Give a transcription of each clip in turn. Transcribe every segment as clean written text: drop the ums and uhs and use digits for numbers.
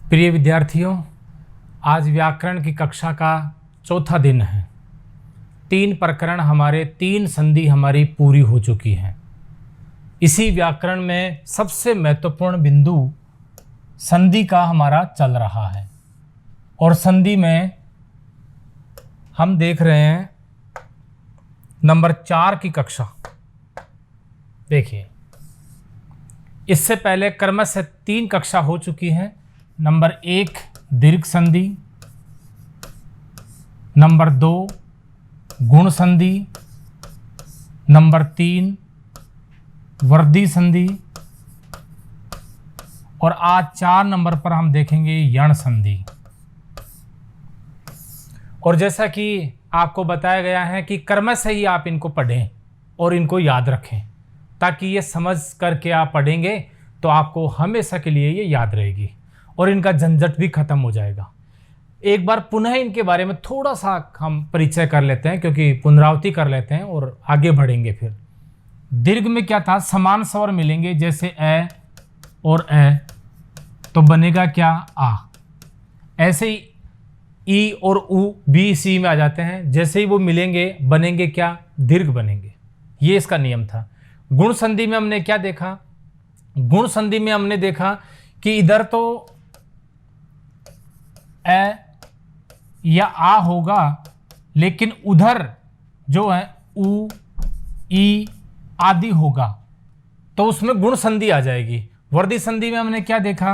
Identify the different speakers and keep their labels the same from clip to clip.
Speaker 1: प्रिय विद्यार्थियों, आज व्याकरण की कक्षा का चौथा दिन है। 3 प्रकरण हमारे 3 संधि हमारी पूरी हो चुकी हैं। इसी व्याकरण में सबसे महत्वपूर्ण बिंदु संधि का हमारा चल रहा है और संधि में हम देख रहे हैं नंबर 4 की कक्षा। देखिए, इससे पहले क्रमश से 3 कक्षा हो चुकी हैं। नंबर 1 दीर्घ संधि, नंबर 2 गुण संधि, नंबर 3 वृद्धि संधि और आज 4 नंबर पर हम देखेंगे यण संधि। और जैसा कि आपको बताया गया है कि क्रम से ही आप इनको पढ़ें और इनको याद रखें, ताकि ये समझ करके आप पढ़ेंगे तो आपको हमेशा के लिए ये याद रहेगी और इनका झंझट भी खत्म हो जाएगा। एक बार पुनः इनके बारे में थोड़ा सा हम परिचय कर लेते हैं, क्योंकि पुनरावृत्ति कर लेते हैं और आगे बढ़ेंगे। फिर दीर्घ में क्या था, समान स्वर मिलेंगे, जैसे ए और ए तो बनेगा क्या, आ। ऐसे ही ई और उ बी सी में आ जाते हैं, जैसे ही वो मिलेंगे बनेंगे क्या, दीर्घ बनेंगे। ये इसका नियम था। गुण संधि में हमने क्या देखा, गुण संधि में हमने देखा कि इधर तो ए या आ होगा, लेकिन उधर जो है उ ई आदि होगा, तो उसमें गुण संधि आ जाएगी। वृद्धि संधि में हमने क्या देखा,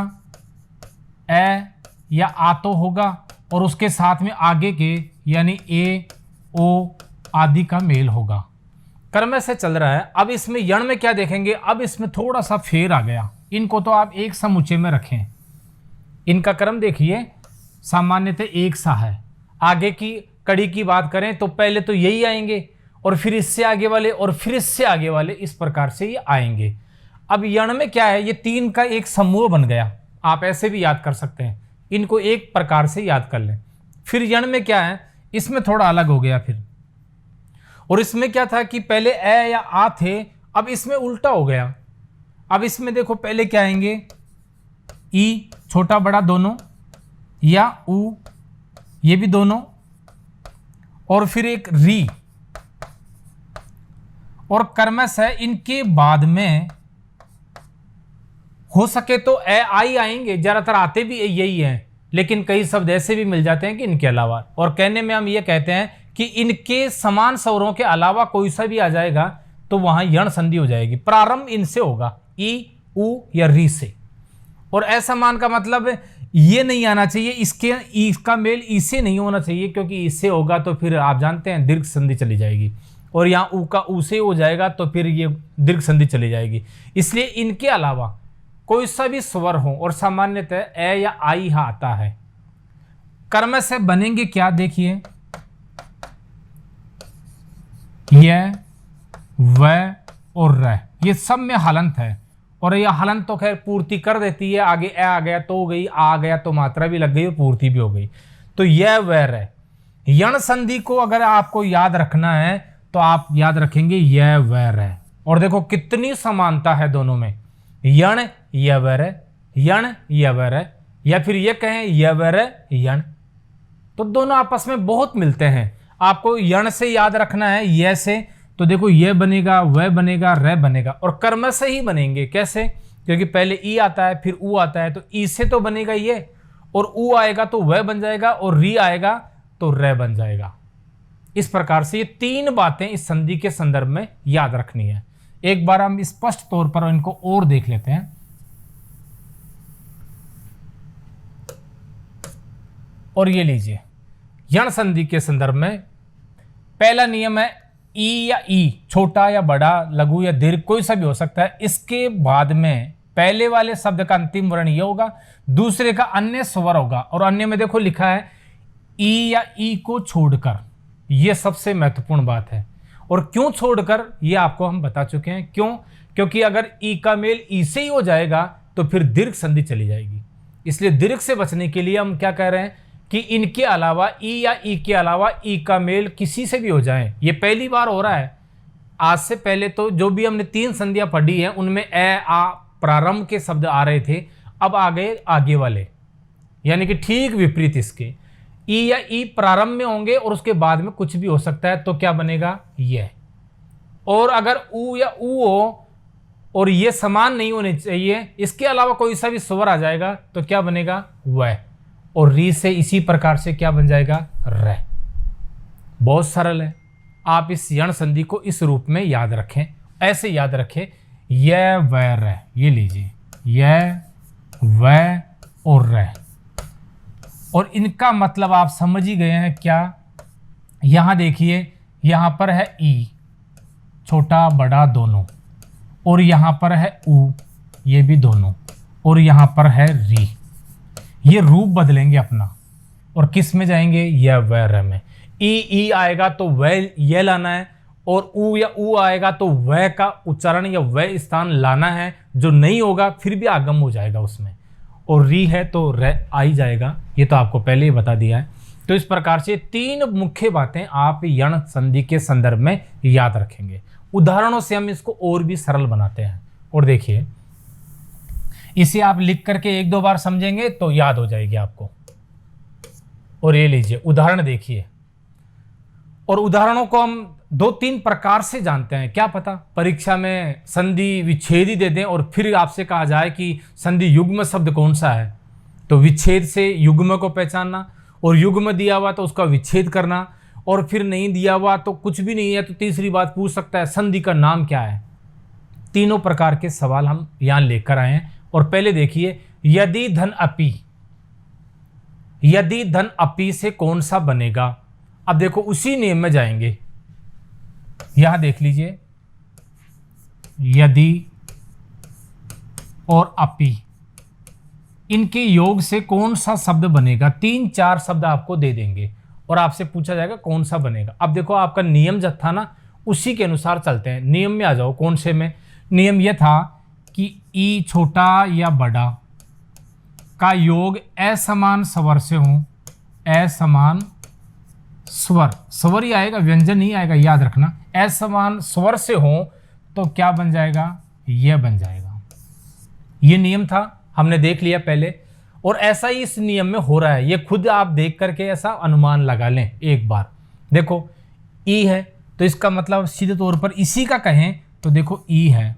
Speaker 1: ए या आ तो होगा और उसके साथ में आगे के यानी ए ओ आदि का मेल होगा। क्रम से चल रहा है। अब इसमें यण में क्या देखेंगे, अब इसमें थोड़ा सा फेर आ गया। इनको तो आप एक समुच्चय में रखें। इनका क्रम देखिए, सामान्यतः एक सा है। आगे की कड़ी की बात करें तो पहले तो यही आएंगे और फिर इससे आगे वाले और फिर इससे आगे वाले, इस प्रकार से ये आएंगे। अब यण में क्या है, ये 3 का एक समूह बन गया। आप ऐसे भी याद कर सकते हैं, इनको एक प्रकार से याद कर लें। फिर यण में क्या है, इसमें थोड़ा अलग हो गया फिर। और इसमें क्या था कि पहले ए या आ थे, अब इसमें उल्टा हो गया। अब इसमें देखो, पहले क्या आएंगे, ई छोटा बड़ा दोनों, या उ ये भी दोनों, और फिर एक री, और कर्मश है। इनके बाद में हो सके तो ए आई आएंगे, ज्यादातर आते भी यही हैं, लेकिन कई शब्द ऐसे भी मिल जाते हैं कि इनके अलावा। और कहने में हम ये कहते हैं कि इनके समान स्वरों के अलावा कोई सा भी आ जाएगा तो वहां यण संधि हो जाएगी। प्रारंभ इनसे होगा, ई उ या री से। और असमान का मतलब ये नहीं आना चाहिए, इसका मेल इससे नहीं होना चाहिए, क्योंकि इससे होगा तो फिर आप जानते हैं दीर्घ संधि चली जाएगी। और यहाँ उ का उ से हो जाएगा तो फिर ये दीर्घ संधि चली जाएगी। इसलिए इनके अलावा कोई सा भी स्वर हो, और सामान्यतः ए या आई आता है। कर्म से बनेंगे क्या, देखिए, यह व और र, ये सब में हलंत है। और यह हलंत तो खैर पूर्ति कर देती है। आगे ए आ गया तो हो गई, आ गया तो मात्रा भी लग गई और पूर्ति भी हो गई। तो यह व र। यण संधि को अगर आपको याद रखना है तो आप याद रखेंगे यह व र। और देखो कितनी समानता है दोनों में, यण य व र, यण य व र, या फिर ये कहें य व र यण, तो दोनों आपस में बहुत मिलते हैं। आपको यण से याद रखना है, य से, तो देखो ये बनेगा, वह बनेगा, र बनेगा। और कर्म से ही बनेंगे, कैसे, क्योंकि पहले ई आता है फिर उ आता है, तो ई से तो बनेगा ये, और उ आएगा तो वह बन जाएगा, और री आएगा तो र बन जाएगा। इस प्रकार से ये 3 बातें इस संधि के संदर्भ में याद रखनी है। एक बार हम स्पष्ट तौर पर इनको और देख लेते हैं। और ये लीजिए, यण संधि के संदर्भ में पहला नियम है, ई या ई, छोटा या बड़ा, लघु या दीर्घ, कोई सा भी हो सकता है। इसके बाद में पहले वाले शब्द का अंतिम वर्ण ये होगा, दूसरे का अन्य स्वर होगा। और अन्य में देखो लिखा है ई या ई को छोड़कर, यह सबसे महत्वपूर्ण बात है। और क्यों छोड़कर, ये आपको हम बता चुके हैं। क्यों, क्योंकि अगर ई का मेल ई से ही हो जाएगा तो फिर दीर्घ संधि चली जाएगी। इसलिए दीर्घ से बचने के लिए हम क्या कह रहे हैं कि इनके अलावा ई या ई के अलावा ई का मेल किसी से भी हो जाए। ये पहली बार हो रहा है, आज से पहले तो जो भी हमने 3 संधियां पढ़ी है उनमें ए आ प्रारंभ के शब्द आ रहे थे, अब आ गए आगे वाले, यानी कि ठीक विपरीत इसके। ई या ई प्रारंभ में होंगे और उसके बाद में कुछ भी हो सकता है, तो क्या बनेगा ये। और अगर ऊ या ऊ हो और ये समान नहीं होने चाहिए, इसके अलावा कोई सा भी स्वर आ जाएगा तो क्या बनेगा वह। और री से इसी प्रकार से क्या बन जाएगा र। बहुत सरल है, आप इस यण संधि को इस रूप में याद रखें, ऐसे याद रखें, यह वह र, ये लीजिए यह वह और र। और इनका मतलब आप समझ ही गए हैं क्या। यहां देखिए, यहां पर है ई छोटा बड़ा दोनों, और यहां पर है ऊ ये भी दोनों, और यहां पर है री। ये रूप बदलेंगे अपना और किस में जाएंगे यह वह र में। ई आएगा तो वह यह लाना है, और ऊ या ऊ आएगा तो वह का उच्चारण या वह स्थान लाना है, जो नहीं होगा फिर भी आगम हो जाएगा उसमें। और री है तो र आ ही जाएगा, ये तो आपको पहले ही बता दिया है। तो इस प्रकार से 3 मुख्य बातें आप यण संधि के संदर्भ में याद रखेंगे। उदाहरणों से हम इसको और भी सरल बनाते हैं। और देखिए, इसे आप लिख करके 1-2 बार समझेंगे तो याद हो जाएगी आपको। और ये लीजिए उदाहरण देखिए, और उदाहरणों को हम 2-3 प्रकार से जानते हैं, क्या पता परीक्षा में संधि विच्छेद ही दे दें और फिर आपसे कहा जाए कि संधि युग्म शब्द कौन सा है। तो विच्छेद से युग्म को पहचानना, और युग्म दिया हुआ तो उसका विच्छेद करना, और फिर नहीं दिया हुआ तो कुछ भी नहीं है तो तीसरी बात पूछ सकता है संधि का नाम क्या है। तीनों प्रकार के सवाल हम यहां लेकर आए हैं। और पहले देखिए, यदि धन अपि, यदि धन अपि से कौन सा बनेगा। अब देखो उसी नियम में जाएंगे, यहां देख लीजिए यदि और अपि, इनके योग से कौन सा शब्द बनेगा। 3-4 शब्द आपको दे देंगे और आपसे पूछा जाएगा कौन सा बनेगा। अब देखो आपका नियम जब था ना, उसी के अनुसार चलते हैं। नियम में आ जाओ, कौन से में। नियम यह था कि ई छोटा या बड़ा का योग असमान स्वर से हो, असमान स्वर, स्वर ही आएगा व्यंजन नहीं आएगा, याद रखना। असमान स्वर से हो तो क्या बन जाएगा यह बन जाएगा। ये नियम था, हमने देख लिया पहले, और ऐसा ही इस नियम में हो रहा है। ये खुद आप देख करके ऐसा अनुमान लगा लें एक बार। देखो ई है तो इसका मतलब सीधे तौर पर इसी का कहें तो देखो ई है,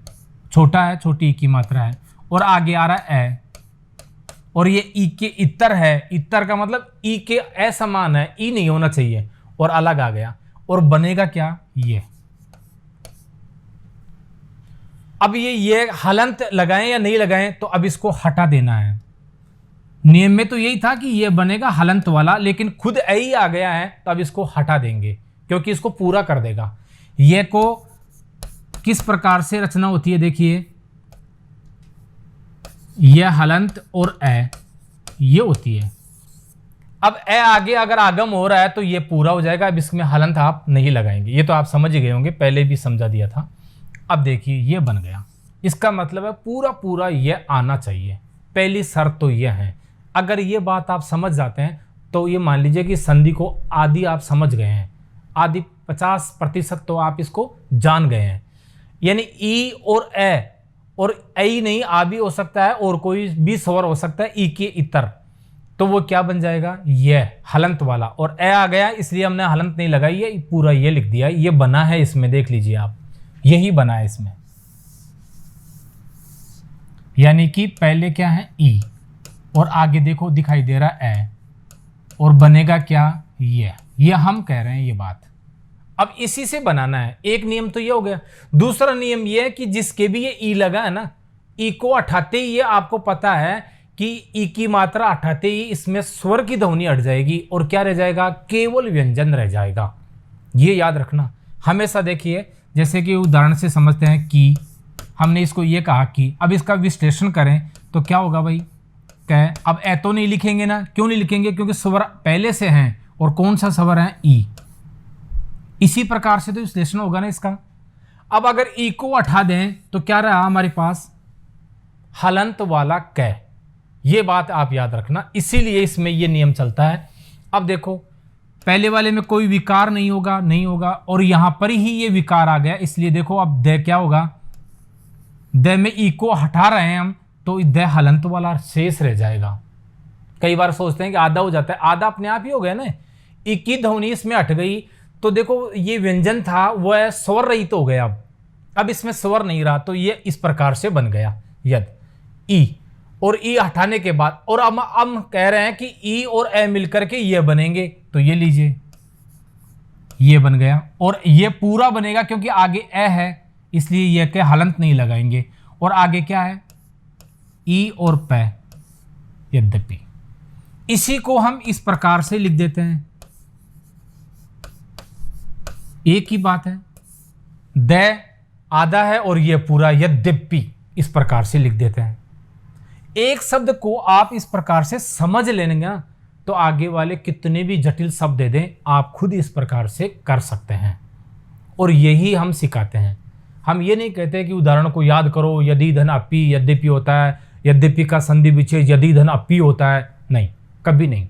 Speaker 1: छोटा है, छोटी ई की मात्रा है, और आगे आ रहा है ए, और ये ई के इतर है। इतर का मतलब ई के असमान है, ई नहीं होना चाहिए, और अलग आ गया। और बनेगा क्या ये। अब ये हलंत लगाएं या नहीं लगाएं, तो अब इसको हटा देना है। नियम में तो यही था कि ये बनेगा हलंत वाला, लेकिन खुद ऐ आ गया है तो अब इसको हटा देंगे क्योंकि इसको पूरा कर देगा। ये को किस प्रकार से रचना होती है, देखिए यह हलंत और ए ये होती है। अब ए आगे अगर आगम हो रहा है तो ये पूरा हो जाएगा। अब इसमें हलंत आप नहीं लगाएंगे, ये तो आप समझ गए होंगे, पहले भी समझा दिया था। अब देखिए ये बन गया, इसका मतलब है पूरा पूरा ये आना चाहिए। पहली शर्त तो यह है, अगर ये बात आप समझ जाते हैं तो ये मान लीजिए कि संधि को आदि आप समझ गए हैं, आदि 50% तो आप इसको जान गए हैं। यानी ई और ए, और ऐ नहीं आ भी हो सकता है और कोई भी स्वर हो सकता है ई के इतर, तो वो क्या बन जाएगा ये हलंत वाला। और ए आ गया इसलिए हमने हलंत नहीं लगाई है, पूरा ये लिख दिया। ये बना है इसमें, देख लीजिए आप, यही बना है इसमें। यानी कि पहले क्या है ई, और आगे देखो दिखाई दे रहा है ए, और बनेगा क्या ये हम कह रहे हैं ये बात। अब इसी से बनाना है। एक नियम तो ये हो गया। दूसरा नियम ये है कि जिसके भी ये ई लगा है ना, ई को हटाते ही ये आपको पता है कि ई की मात्रा हटाते ही इसमें स्वर की ध्वनि हट जाएगी और क्या रह जाएगा, केवल व्यंजन रह जाएगा। ये याद रखना हमेशा। देखिए जैसे कि उदाहरण से समझते हैं कि हमने इसको ये कहा कि, अब इसका विश्लेषण करें तो क्या होगा भाई, कह अब ए तो नहीं लिखेंगे ना, क्यों नहीं लिखेंगे, क्योंकि स्वर पहले से हैं, और कौन सा स्वर है ई। इसी प्रकार से तो विश्लेषण होगा ना इसका। अब अगर ई को हटा दें तो क्या रहा हमारे पास, हलंत वाला कै। ये बात आप याद रखना, इसीलिए इसमें ये नियम चलता है। अब देखो पहले वाले में कोई विकार नहीं होगा, नहीं होगा, और यहां पर ही ये विकार आ गया, इसलिए देखो अब द क्या होगा, द में ई को हटा रहे हैं हम, तो द हलंत वाला शेष रह जाएगा। कई बार सोचते हैं कि आधा हो जाता है, आधा अपने आप ही हो गया ना, ई की ध्वनि इसमें हट गई, तो देखो ये व्यंजन था वह स्वर रहित हो गया। अब इसमें स्वर नहीं रहा, तो ये इस प्रकार से बन गया यद ई, और ई हटाने के बाद, और अब हम कह रहे हैं कि ई और ए मिलकर के ये बनेंगे, तो ये लीजिए ये बन गया, और ये पूरा बनेगा क्योंकि आगे ए है, इसलिए ये के हलंत नहीं लगाएंगे, और आगे क्या है ई और पै, यद्यपि। इसी को हम इस प्रकार से लिख देते हैं, एक ही बात है, द आधा है और ये पूरा, यद्यपि, इस प्रकार से लिख देते हैं। एक शब्द को आप इस प्रकार से समझ लेंगे ना, तो आगे वाले कितने भी जटिल शब्द दे दें आप खुद इस प्रकार से कर सकते हैं, और यही हम सिखाते हैं। हम ये नहीं कहते कि उदाहरण को याद करो, यदि धन अपि यद्यपि होता है, यद्यपि का संधि विच्छेद यदि धन अपि होता है, नहीं, कभी नहीं।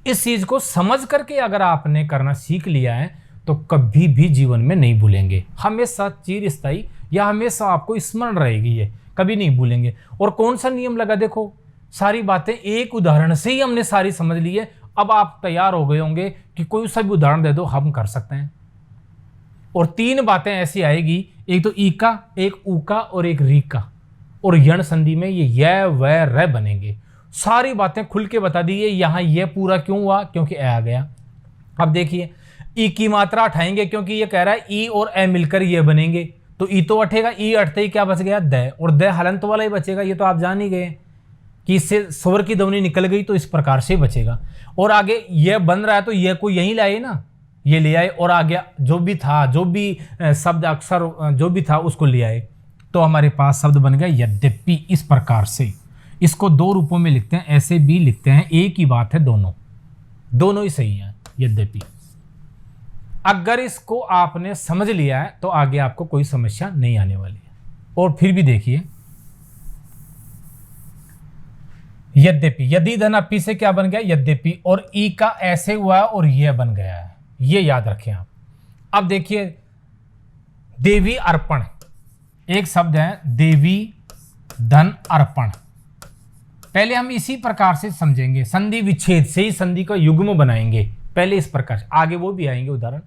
Speaker 1: इस चीज को समझ करके अगर आपने करना सीख लिया है तो कभी भी जीवन में नहीं भूलेंगे, हमेशा चिरस्थायी या हमेशा आपको स्मरण रहेगी, ये कभी नहीं भूलेंगे। और कौन सा नियम लगा, देखो सारी बातें एक उदाहरण से ही हमने सारी समझ ली है। अब आप तैयार हो गए होंगे कि कोई सा भी उदाहरण दे दो हम कर सकते हैं। और 3 बातें ऐसी आएगी, एक तो ई का, एक ऊ का और एक री का, और यण संधि में ये य व र बनेंगे। सारी बातें खुल के बता दी है। यहाँ ये पूरा क्यों हुआ, क्योंकि ए आ गया। अब देखिए ई की मात्रा उठाएंगे क्योंकि ये कह रहा है ई और ए मिलकर ये बनेंगे, तो ई तो उठेगा, ई उठते ही क्या बच गया द, और द हलंत वाला ही बचेगा। ये तो आप जान ही गए कि इससे स्वर की ध्वनि निकल गई तो इस प्रकार से बचेगा। और आगे ये बन रहा है तो ये को यही लाए ना, ये ले आए, और आगे जो भी था, जो भी शब्द अक्षर जो भी था उसको ले आए, तो हमारे पास शब्द बन गया यद्यपि। इस प्रकार से इसको 2 रूपों में लिखते हैं, ऐसे भी लिखते हैं, एक ही बात है, दोनों ही सही है, यद्यपि। अगर इसको आपने समझ लिया है तो आगे आपको कोई समस्या नहीं आने वाली है। और फिर भी देखिए यद्यपि, यदि धन अपि से क्या बन गया यद्यपि, और ई का ऐसे हुआ है और यह बन गया है, ये याद रखें आप। अब देखिए देवी अर्पण, एक शब्द है देवी धन अर्पण। पहले हम इसी प्रकार से समझेंगे, संधि विच्छेद से ही संधि का युग्म बनाएंगे, पहले इस प्रकार से, आगे वो भी आएंगे उदाहरण।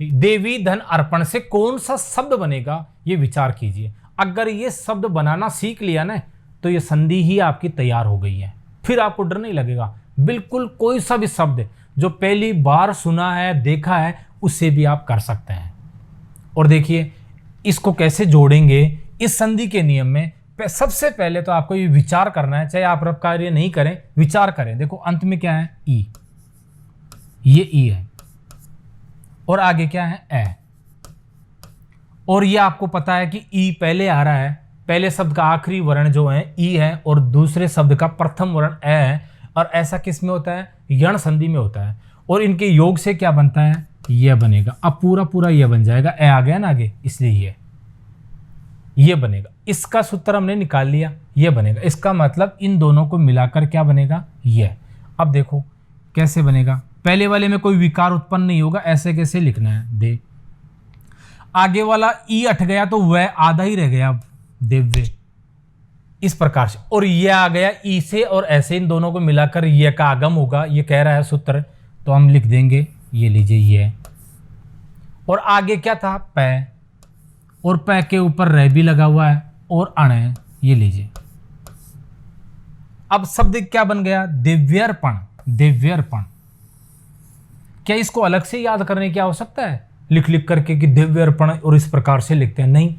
Speaker 1: देवी धन अर्पण से कौन सा शब्द बनेगा ये विचार कीजिए। अगर ये शब्द बनाना सीख लिया ना तो ये संधि ही आपकी तैयार हो गई है, फिर आपको डर नहीं लगेगा। बिल्कुल कोई सा भी शब्द जो पहली बार सुना है, देखा है, उससे भी आप कर सकते हैं। और देखिए इसको कैसे जोड़ेंगे इस संधि के नियम में। सबसे पहले तो आपको ये विचार करना है, चाहे आप रब कार्य नहीं करें, विचार करें। देखो अंत में क्या है ई, ये ई है, और आगे क्या है ए, और ये आपको पता है कि ई पहले आ रहा है, पहले शब्द का आखिरी वर्ण जो है ई है और दूसरे शब्द का प्रथम वर्ण ए है। और ऐसा किस में होता है, यण संधि में होता है, और इनके योग से क्या बनता है ये बनेगा। अब पूरा ये बन जाएगा, ए आ गया ना आगे, इसलिए ये बनेगा। इसका सूत्र हमने निकाल लिया, ये बनेगा। इसका मतलब इन दोनों को मिलाकर क्या बनेगा ये। अब देखो कैसे बनेगा, पहले वाले में कोई विकार उत्पन्न नहीं होगा, ऐसे कैसे लिखना है, दे। आगे वाला ई अट गया तो वह आधा ही रह गया, अब दिव्य, इस प्रकार से। और ये आ गया ई से और ऐसे, इन दोनों को मिलाकर ये का आगम होगा, ये कह रहा है सूत्र, तो हम लिख देंगे, ये लीजिए ये। और आगे क्या था पै, और पै के ऊपर रह भी लगा हुआ है और अण है, ये लीजिए। अब शब्द क्या बन गया, दिव्यर्पण। दिव्यर्पण, क्या इसको अलग से याद करने की आवश्यकता है लिख करके कि दिव्य अर्पण और इस प्रकार से लिखते हैं, नहीं।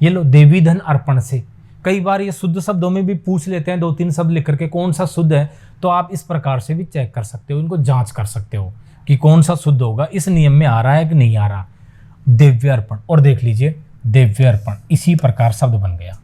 Speaker 1: ये लो देवी धन अर्पण से। कई बार ये शुद्ध शब्दों में भी पूछ लेते हैं, 2-3 शब्द लिख करके कौन सा शुद्ध है, तो आप इस प्रकार से भी चेक कर सकते हो, इनको जांच कर सकते हो कि कौन सा शुद्ध होगा, इस नियम में आ रहा है कि नहीं आ रहा। दिव्य अर्पण, और देख लीजिए दिव्य अर्पण, इसी प्रकार शब्द बन गया।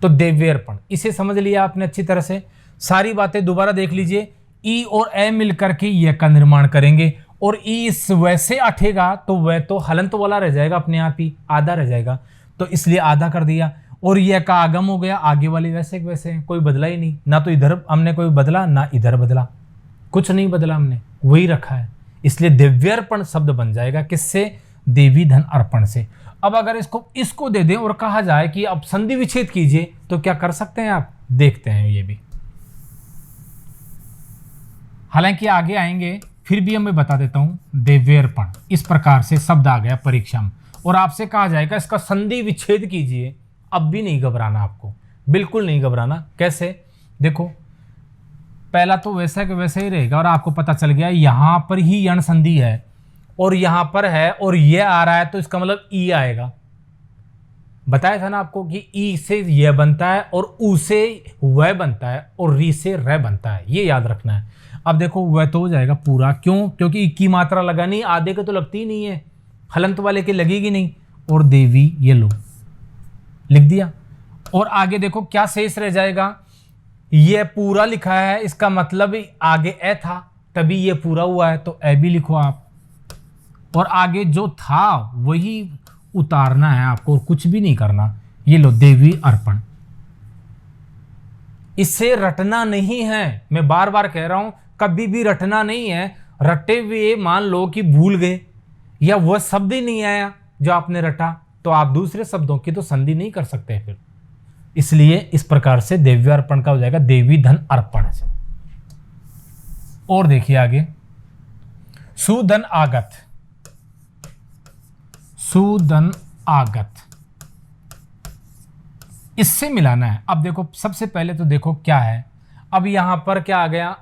Speaker 1: तो दिव्य अर्पण, इसे समझ लिया आपने अच्छी तरह से। सारी बातें दोबारा देख लीजिए, ई और ए मिलकर के ये का निर्माण करेंगे, और ई इस वैसे अठेगा तो वह तो हलंत वाला रह जाएगा, अपने आप ही आधा रह जाएगा, तो इसलिए आधा कर दिया। और यह का आगम हो गया, आगे वाले वैसे वैसे, कोई बदला ही नहीं, ना तो इधर हमने कोई बदला ना इधर बदला, कुछ नहीं बदला, हमने वही रखा है। इसलिए दिव्यर्पण शब्द बन जाएगा किससे? देवी धन अर्पण से। अब अगर इसको दे दें और कहा जाए कि अब संधि विच्छेद कीजिए, तो क्या कर सकते हैं आप? देखते हैं ये भी, हालांकि आगे आएंगे, फिर भी मैं बता देता हूं। दिव्यर्पण इस प्रकार से शब्द आ गया परीक्षा में, और आपसे कहा जाएगा इसका संधि विच्छेद कीजिए। अब भी नहीं घबराना आपको, बिल्कुल नहीं घबराना। कैसे? देखो, पहला तो वैसा कि वैसा ही रहेगा, और आपको पता चल गया यहां पर ही यण संधि है और यहां पर है और ये आ रहा है, तो इसका मतलब ई आएगा। बताया था ना आपको कि ई से यह बनता है और ऊ से वह बनता है और री से रह बनता है, ये याद रखना है। अब देखो वह तो हो जाएगा पूरा, क्यों? क्योंकि ई की मात्रा लगानी, आधे के तो लगती ही नहीं है, हलंत वाले के लगेगी नहीं। और देवी, ये लो लिख दिया। और आगे देखो क्या शेष रह जाएगा, ये पूरा लिखा है, इसका मतलब आगे ए था तभी ये पूरा हुआ है, तो ए भी लिखो आप। और आगे जो था वही उतारना है आपको, और कुछ भी नहीं करना। ये लो देवी अर्पण। इससे रटना नहीं है, मैं बार बार कह रहा हूं, कभी भी रटना नहीं है। रटे हुए मान लो कि भूल गए या वह शब्द ही नहीं आया जो आपने रटा, तो आप दूसरे शब्दों की तो संधि नहीं कर सकते फिर। इसलिए इस प्रकार से दिव्यार्पण का हो जाएगा देवी धन अर्पण से। और देखिए आगे, सुधन आगत, सुधन आगत, इससे मिलाना है। अब देखो सबसे पहले तो देखो क्या है, अब यहां पर क्या आ गया?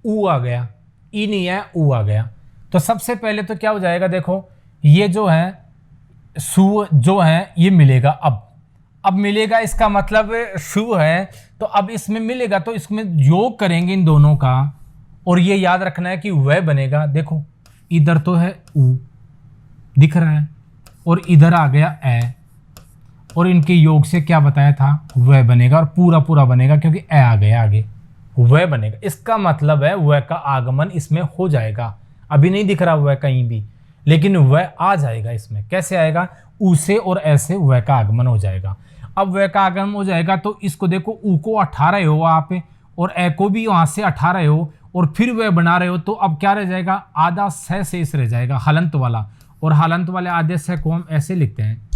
Speaker 1: ऊ आ गया, ई नहीं है, ऊ आ गया। तो सबसे पहले तो क्या हो जाएगा, देखो ये जो है सु जो है ये मिलेगा। अब मिलेगा, इसका मतलब सु है, तो अब इसमें मिलेगा, तो इसमें योग करेंगे इन दोनों का, और ये याद रखना है कि वह बनेगा। देखो इधर तो है ऊ दिख रहा है और इधर आ गया ए, और इनके योग से क्या बताया था? वह बनेगा, और पूरा पूरा बनेगा क्योंकि ए आ गया आगे, वह बनेगा। इसका मतलब है वह का आगमन इसमें हो जाएगा। अभी नहीं दिख रहा वह कहीं भी, लेकिन वह आ जाएगा इसमें। कैसे आएगा? ऊ से और ऐसे वह का आगमन हो जाएगा। अब वह का आगमन हो जाएगा तो इसको देखो, ऊ को 18 हो आप, और ए को भी वहां से 18 हो, और फिर वह बना रहे हो, तो अब क्या रह जाएगा? आधा सह शेष रह जाएगा, हलंत वाला। और हलंत वाले आधे सह को हम ऐसे लिखते हैं,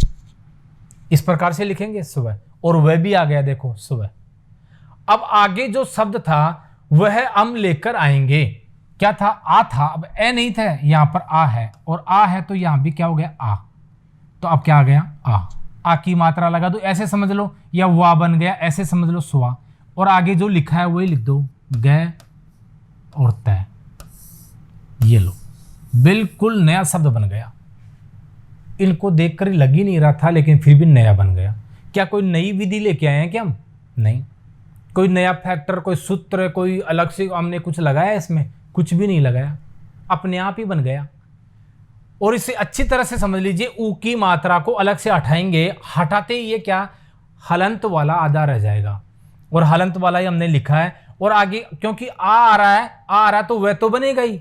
Speaker 1: इस प्रकार से लिखेंगे सुबह, और वह भी आ गया देखो सुबह। अब आगे जो शब्द था वह हम लेकर आएंगे। क्या था? आ था, अब ए नहीं था, यहां पर आ है, और आ है तो यहां भी क्या हो गया? आ। तो अब क्या आ गया? आ की मात्रा लगा दो, ऐसे समझ लो, या वा बन गया, ऐसे समझ लो स्वा। और आगे जो लिखा है वही लिख दो, गए और तय। ये लो, बिल्कुल नया शब्द बन गया। इनको देखकर लग ही नहीं रहा था, लेकिन फिर भी नया बन गया। क्या कोई नई विधि लेके आए हैं क्या हम? नहीं। कोई नया फैक्टर, कोई सूत्र, कोई अलग से हमने कुछ लगाया इसमें? कुछ भी नहीं लगाया, अपने आप ही बन गया। और इसे अच्छी तरह से समझ लीजिए, ऊ की मात्रा को अलग से हटाएंगे, हटाते ही ये क्या? हलंत वाला आधा रह जाएगा, और हलंत वाला ही हमने लिखा है। और आगे क्योंकि आ रहा है, आ रहा तो वह तो बनेगा ही,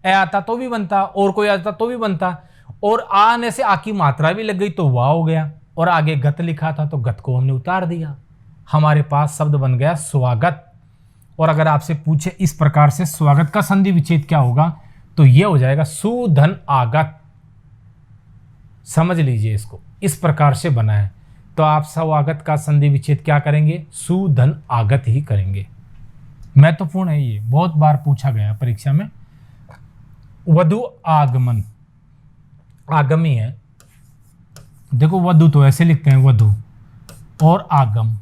Speaker 1: ए आता तो भी बनता, और कोई आता तो भी बनता, और आने से आ की मात्रा भी लग गई तो वाह हो गया। और आगे गत लिखा था तो गत को हमने उतार दिया, हमारे पास शब्द बन गया स्वागत। और अगर आपसे पूछे इस प्रकार से स्वागत का संधि विच्छेद क्या होगा, तो यह हो जाएगा सुधन आगत। समझ लीजिए इसको, इस प्रकार से बना है। तो आप स्वागत का संधि विच्छेद क्या करेंगे? सुधन आगत ही करेंगे। महत्वपूर्ण है, ये बहुत बार पूछा गया परीक्षा में। वधु आगमन, आगमी है। देखो वधु तो ऐसे लिखते हैं, वधु और आगम।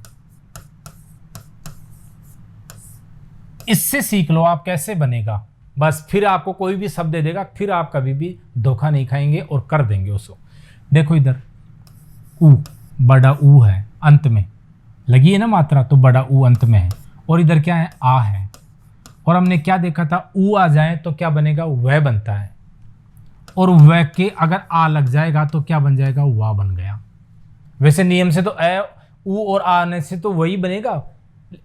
Speaker 1: इससे सीख लो आप कैसे बनेगा, बस फिर आपको कोई भी शब्द दे देगा, फिर आप कभी भी धोखा नहीं खाएंगे और कर देंगे उसको। देखो इधर ऊ, बड़ा ऊ है, अंत में लगी है ना मात्रा, तो बड़ा ऊ अंत में है। और इधर क्या है? आ है। और हमने क्या देखा था? ऊ आ जाए तो क्या बनेगा? वह बनता है। और वह के अगर आ लग जाएगा तो क्या बन जाएगा? वाह बन गया। वैसे नियम से तो ए, ऊ और आ आने से तो वही बनेगा,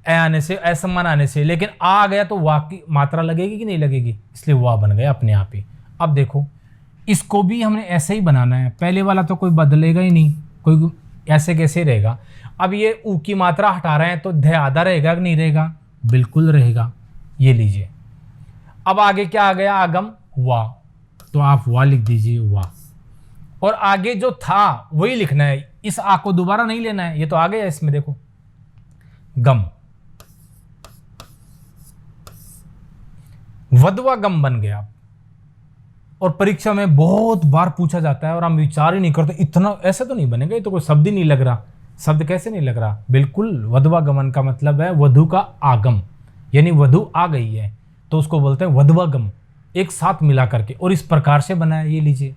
Speaker 1: ए आने से, असमान आने से, लेकिन आ गया तो वाह की मात्रा लगेगी कि नहीं लगेगी, इसलिए वाह बन गया अपने आप ही। अब देखो इसको भी हमने ऐसे ही बनाना है, पहले वाला तो कोई बदलेगा ही नहीं, कोई ऐसे कैसे रहेगा। अब ये ऊ की मात्रा हटा रहे हैं तो ध आधा रहेगा कि नहीं रहेगा? बिल्कुल रहेगा। ये लीजिए। अब आगे क्या आ गया? आगम, वाह। तो आप वाह लिख दीजिए, वाह। और आगे जो था वही लिखना है, इस आ को दोबारा नहीं लेना है, ये तो आ गया इसमें, देखो गम, वधवा गम बन गया। और परीक्षा में बहुत बार पूछा जाता है और हम विचार ही नहीं करते, इतना ऐसे तो नहीं बनेगा, ये तो कोई शब्द ही नहीं लग रहा। शब्द कैसे नहीं लग रहा? बिल्कुल, वधवा गमन का मतलब है वधु का आगम, यानी वधु आ गई है तो उसको बोलते हैं वधवा गम, एक साथ मिला करके। और इस प्रकार से बना है, ये लीजिए,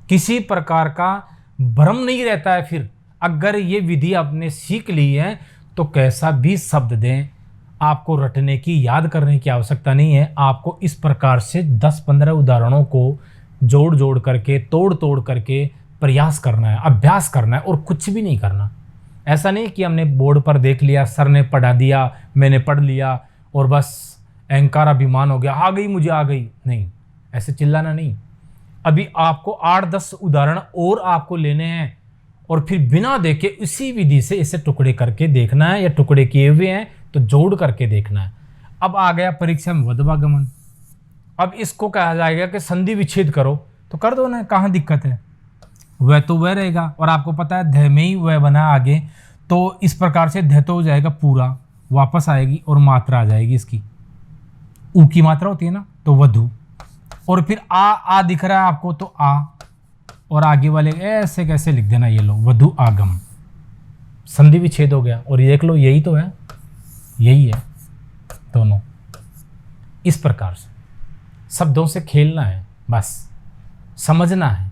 Speaker 1: किसी प्रकार का भ्रम नहीं रहता है। फिर अगर ये विधि आपने सीख ली है तो कैसा भी शब्द दें, आपको रटने की, याद करने की आवश्यकता नहीं है। आपको इस प्रकार से 10-15 उदाहरणों को जोड़ जोड़ करके, तोड़ तोड़ करके प्रयास करना है, अभ्यास करना है, और कुछ भी नहीं करना। ऐसा नहीं कि हमने बोर्ड पर देख लिया, सर ने पढ़ा दिया, मैंने पढ़ लिया और बस अहंकार अभिमान हो गया, आ गई मुझे आ गई, नहीं, ऐसे चिल्लाना नहीं। अभी आपको 8-10 उदाहरण और आपको लेने हैं और फिर बिना देखे इसी विधि से इसे टुकड़े करके देखना है, या टुकड़े किए हुए हैं तो जोड़ करके देखना है। अब आ गया परीक्षा में वधवा गमन। अब इसको कहा जाएगा कि संधि विच्छेद करो, तो कर दो ना, कहाँ दिक्कत है, वह तो वह रहेगा। और आपको पता है ध में ही वह बना आगे, तो इस प्रकार से ध तो हो जाएगा पूरा, वापस आएगी और मात्रा आ जाएगी इसकी, ऊ की मात्रा होती है ना, तो वधु। और फिर आ दिख रहा है आपको तो आ, और आगे वाले ऐसे कैसे लिख देना, ये लो वधु आगम, संधि विच्छेद हो गया। और ये देख लो, यही तो है, यही है दोनों। इस प्रकार से शब्दों से खेलना है, बस समझना है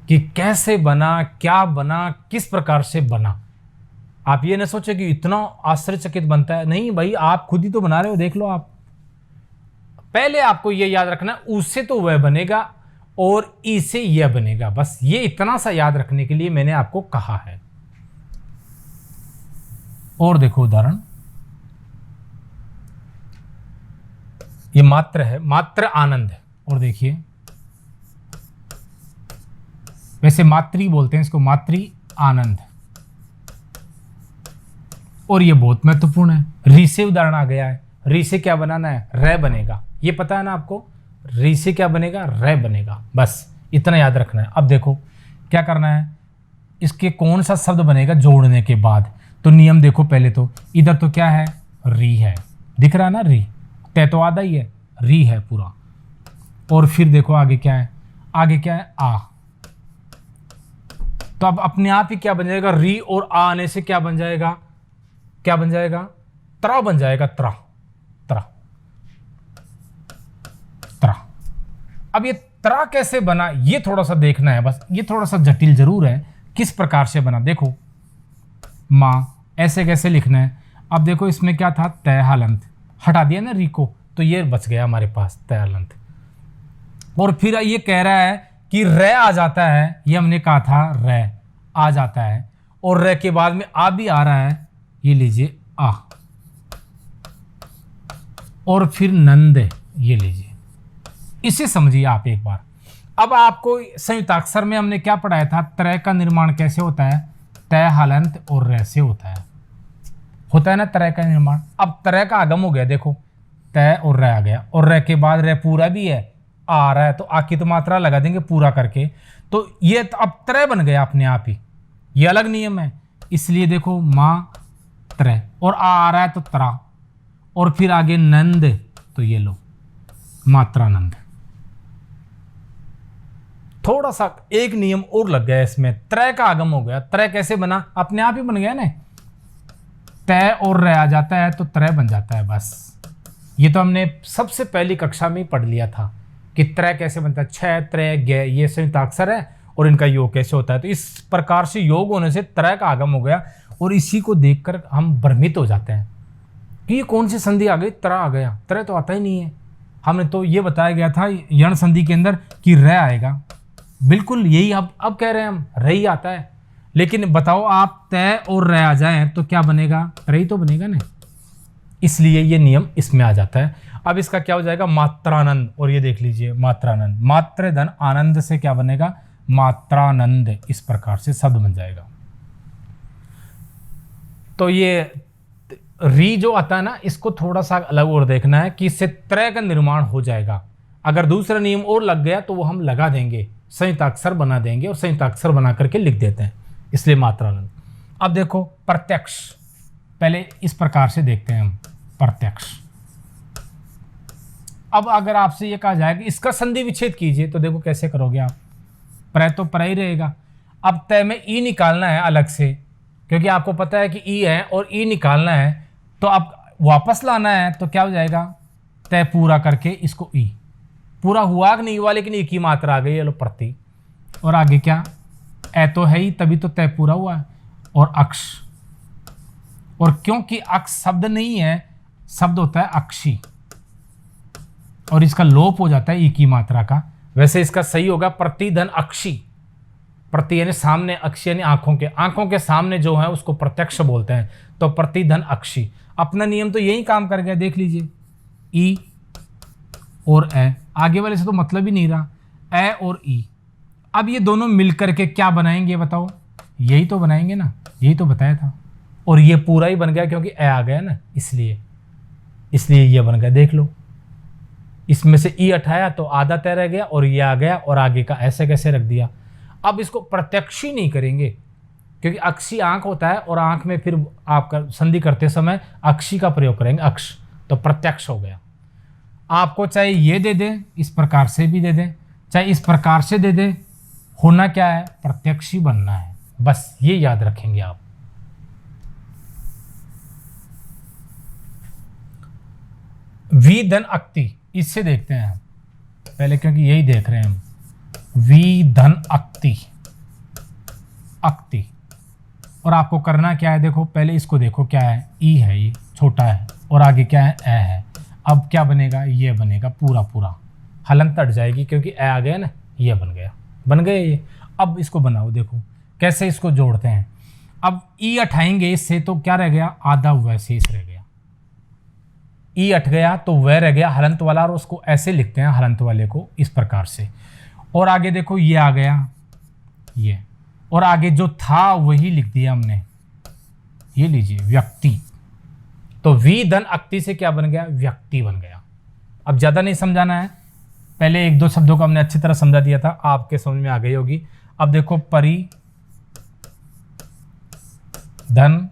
Speaker 1: कि कैसे बना, क्या बना, किस प्रकार से बना। आप ये न सोचे कि इतना आश्चर्यचकित बनता है, नहीं भाई, आप खुद ही तो बना रहे हो, देख लो आप। पहले आपको ये याद रखना, उससे तो वह बनेगा और ई से यह बनेगा, बस ये इतना सा याद रखने के लिए मैंने आपको कहा है। और देखो उदाहरण, ये मात्र है, मात्र आनंद है। और देखिए, वैसे मातृ बोलते हैं इसको, मातृ आनंद। और ये बहुत महत्वपूर्ण है, री से उदाहरण आ गया है। री से क्या बनाना है? रे बनेगा, ये पता है ना आपको। री से क्या बनेगा? रे बनेगा, बस इतना याद रखना है। अब देखो क्या करना है, इसके कौन सा शब्द बनेगा जोड़ने के बाद। तो नियम देखो, पहले तो इधर तो क्या है, री है, दिख रहा है ना, री, तय तो आधा ही है, री है पूरा। और फिर देखो आगे क्या है, आगे क्या है, आ। तो अब अपने आप ही क्या बन जाएगा, री और आ आने से क्या बन जाएगा, क्या बन जाएगा, त्रा बन जाएगा, त्रा, त्रा, त्रा। अब ये त्रा कैसे बना, ये थोड़ा सा देखना है, बस ये थोड़ा सा जटिल जरूर है, किस प्रकार से बना। देखो मां, ऐसे कैसे लिखना है। अब देखो इसमें क्या था, तय हलंत, हटा दिया ना री को, तो ये बच गया हमारे पास तय हलंत। और फिर ये कह रहा है कि रे आ जाता है, ये हमने कहा था रे आ जाता है, और रे के बाद में आ भी आ रहा है, ये लीजिए आ। और फिर नंद, ये लीजिए, इसे समझिए आप एक बार। अब आपको संयुक्ताक्षर में हमने क्या पढ़ाया था, त्रय का निर्माण कैसे होता है, तय हलंत और रे से होता है ना त्रय का निर्माण। अब त्रय का आगम हो गया, देखो तय और रे आ गया, और रे के बाद रे पूरा भी है, आ रहा है, तो आ की तो मात्रा लगा देंगे पूरा करके, तो ये तो अब त्रय बन गया अपने आप ही, ये अलग नियम है। इसलिए देखो मां त्रय, और आ रहा है तो त्रा, और फिर आगे नंद, तो ये लो मात्रानंद। थोड़ा सा एक नियम और लग गया इसमें, त्रय का आगम हो गया। त्रय कैसे बना, अपने आप ही बन गया ना, तय और रे आ जाता है तो त्रय बन जाता है, बस। ये तो हमने सबसे पहली कक्षा में ही पढ़ लिया था कि त्रय कैसे बनता है, छह त्रय गे, ये संयुक्ताक्षर है और इनका योग कैसे होता है। तो इस प्रकार से योग होने से त्रय का आगम हो गया, और इसी को देखकर हम भ्रमित हो जाते हैं कि ये कौन सी संधि आ गई, त्र आ गया, त्रय तो आता ही नहीं है। हमने तो ये बताया गया था यण संधि के अंदर कि रे आएगा, बिल्कुल यही अब कह रहे हैं हम, रे ही आता है। लेकिन बताओ आप तय और रे आ जाए तो क्या बनेगा, रे ही तो बनेगा ना, इसलिए ये नियम इसमें आ जाता है। अब इसका क्या हो जाएगा, मात्रानंद। और ये देख लीजिए मात्रानंद, मात्र धन आनंद से क्या बनेगा, मात्रानंद। इस प्रकार से शब्द बन जाएगा। तो ये री जो आता है ना, इसको थोड़ा सा अलग और देखना है कि इससे त्रय का निर्माण हो जाएगा। अगर दूसरा नियम और लग गया तो वो हम लगा देंगे, संयुक्ताक्षर बना देंगे और संयुक्ताक्षर बना करके लिख देते हैं, इसलिए मात्रानंद। अब देखो प्रत्यक्ष, पहले इस प्रकार से देखते हैं हम प्रत्यक्ष। अब अगर आपसे ये कहा जाए कि इसका संधि विच्छेद कीजिए, तो देखो कैसे करोगे आप, प्र तो प्र ही रहेगा। अब तय में ई निकालना है अलग से, क्योंकि आपको पता है कि ई है और ई निकालना है, तो अब वापस लाना है तो क्या हो जाएगा, तय पूरा करके इसको ई, पूरा हुआ कि नहीं हुआ, लेकिन ई की मात्रा आ गई, ये लो प्रति, और आगे क्या, ए तो है ही तभी तो तय पूरा हुआ है, और अक्ष, और क्योंकि अक्ष शब्द नहीं है, शब्द होता है अक्षी, और इसका लोप हो जाता है ई की मात्रा का। वैसे इसका सही होगा प्रतिधन अक्षी, प्रति यानी सामने, अक्षी यानी आंखों के सामने जो है उसको प्रत्यक्ष बोलते हैं, तो प्रतिधन अक्षी। अपना नियम तो यही काम कर गया, देख लीजिए, ई और ए, आगे वाले से तो मतलब ही नहीं रहा, ए और ई। अब ये दोनों मिलकर के क्या बनाएंगे बताओ, यही तो बनाएंगे ना, यही तो बताया था, और ये पूरा ही बन गया क्योंकि ए आ गया ना, इसलिए ये बन गया। देख लो, इसमें से ई हटाया तो आधा तय रह गया और ये आ गया, और आगे का ऐसे कैसे रख दिया। अब इसको प्रत्यक्ष ही नहीं करेंगे, क्योंकि अक्षी आंख होता है, और आंख में फिर आपका संधि करते समय अक्षी का प्रयोग करेंगे, अक्ष, तो प्रत्यक्ष हो गया। आपको चाहे ये दे दे, इस प्रकार से भी दे दे, चाहे इस प्रकार से दे दे, होना क्या है, प्रत्यक्ष ही बनना है, बस ये याद रखेंगे आप। वी धन अक्ति, इससे देखते हैं हम पहले, क्योंकि यही देख रहे हैं हम, वी धन अक्ति, अक्ति। और आपको करना क्या है, देखो पहले इसको देखो क्या है, ई है, ये छोटा है, और आगे क्या है, ए है। अब क्या बनेगा, ये बनेगा पूरा, हलंत हट जाएगी क्योंकि ए आ गया ना, ये बन गए ये। अब इसको बनाओ, देखो कैसे इसको जोड़ते हैं। अब ई हटाएंगे इससे तो क्या रह गया, आधा वैसे इस रह गया, ई हट गया तो वह रह गया हलंत वाला, और उसको ऐसे लिखते हैं हलंत वाले को इस प्रकार से। और आगे देखो ये आ गया ये, और आगे जो था वही लिख दिया हमने, ये लीजिए व्यक्ति। तो वी धन अक्ति से क्या बन गया, व्यक्ति बन गया। अब ज़्यादा नहीं समझाना है, पहले एक दो शब्दों को हमने अच्छी तरह समझा दिया था, आपके समझ में आ गई होगी। अब देखो परि धन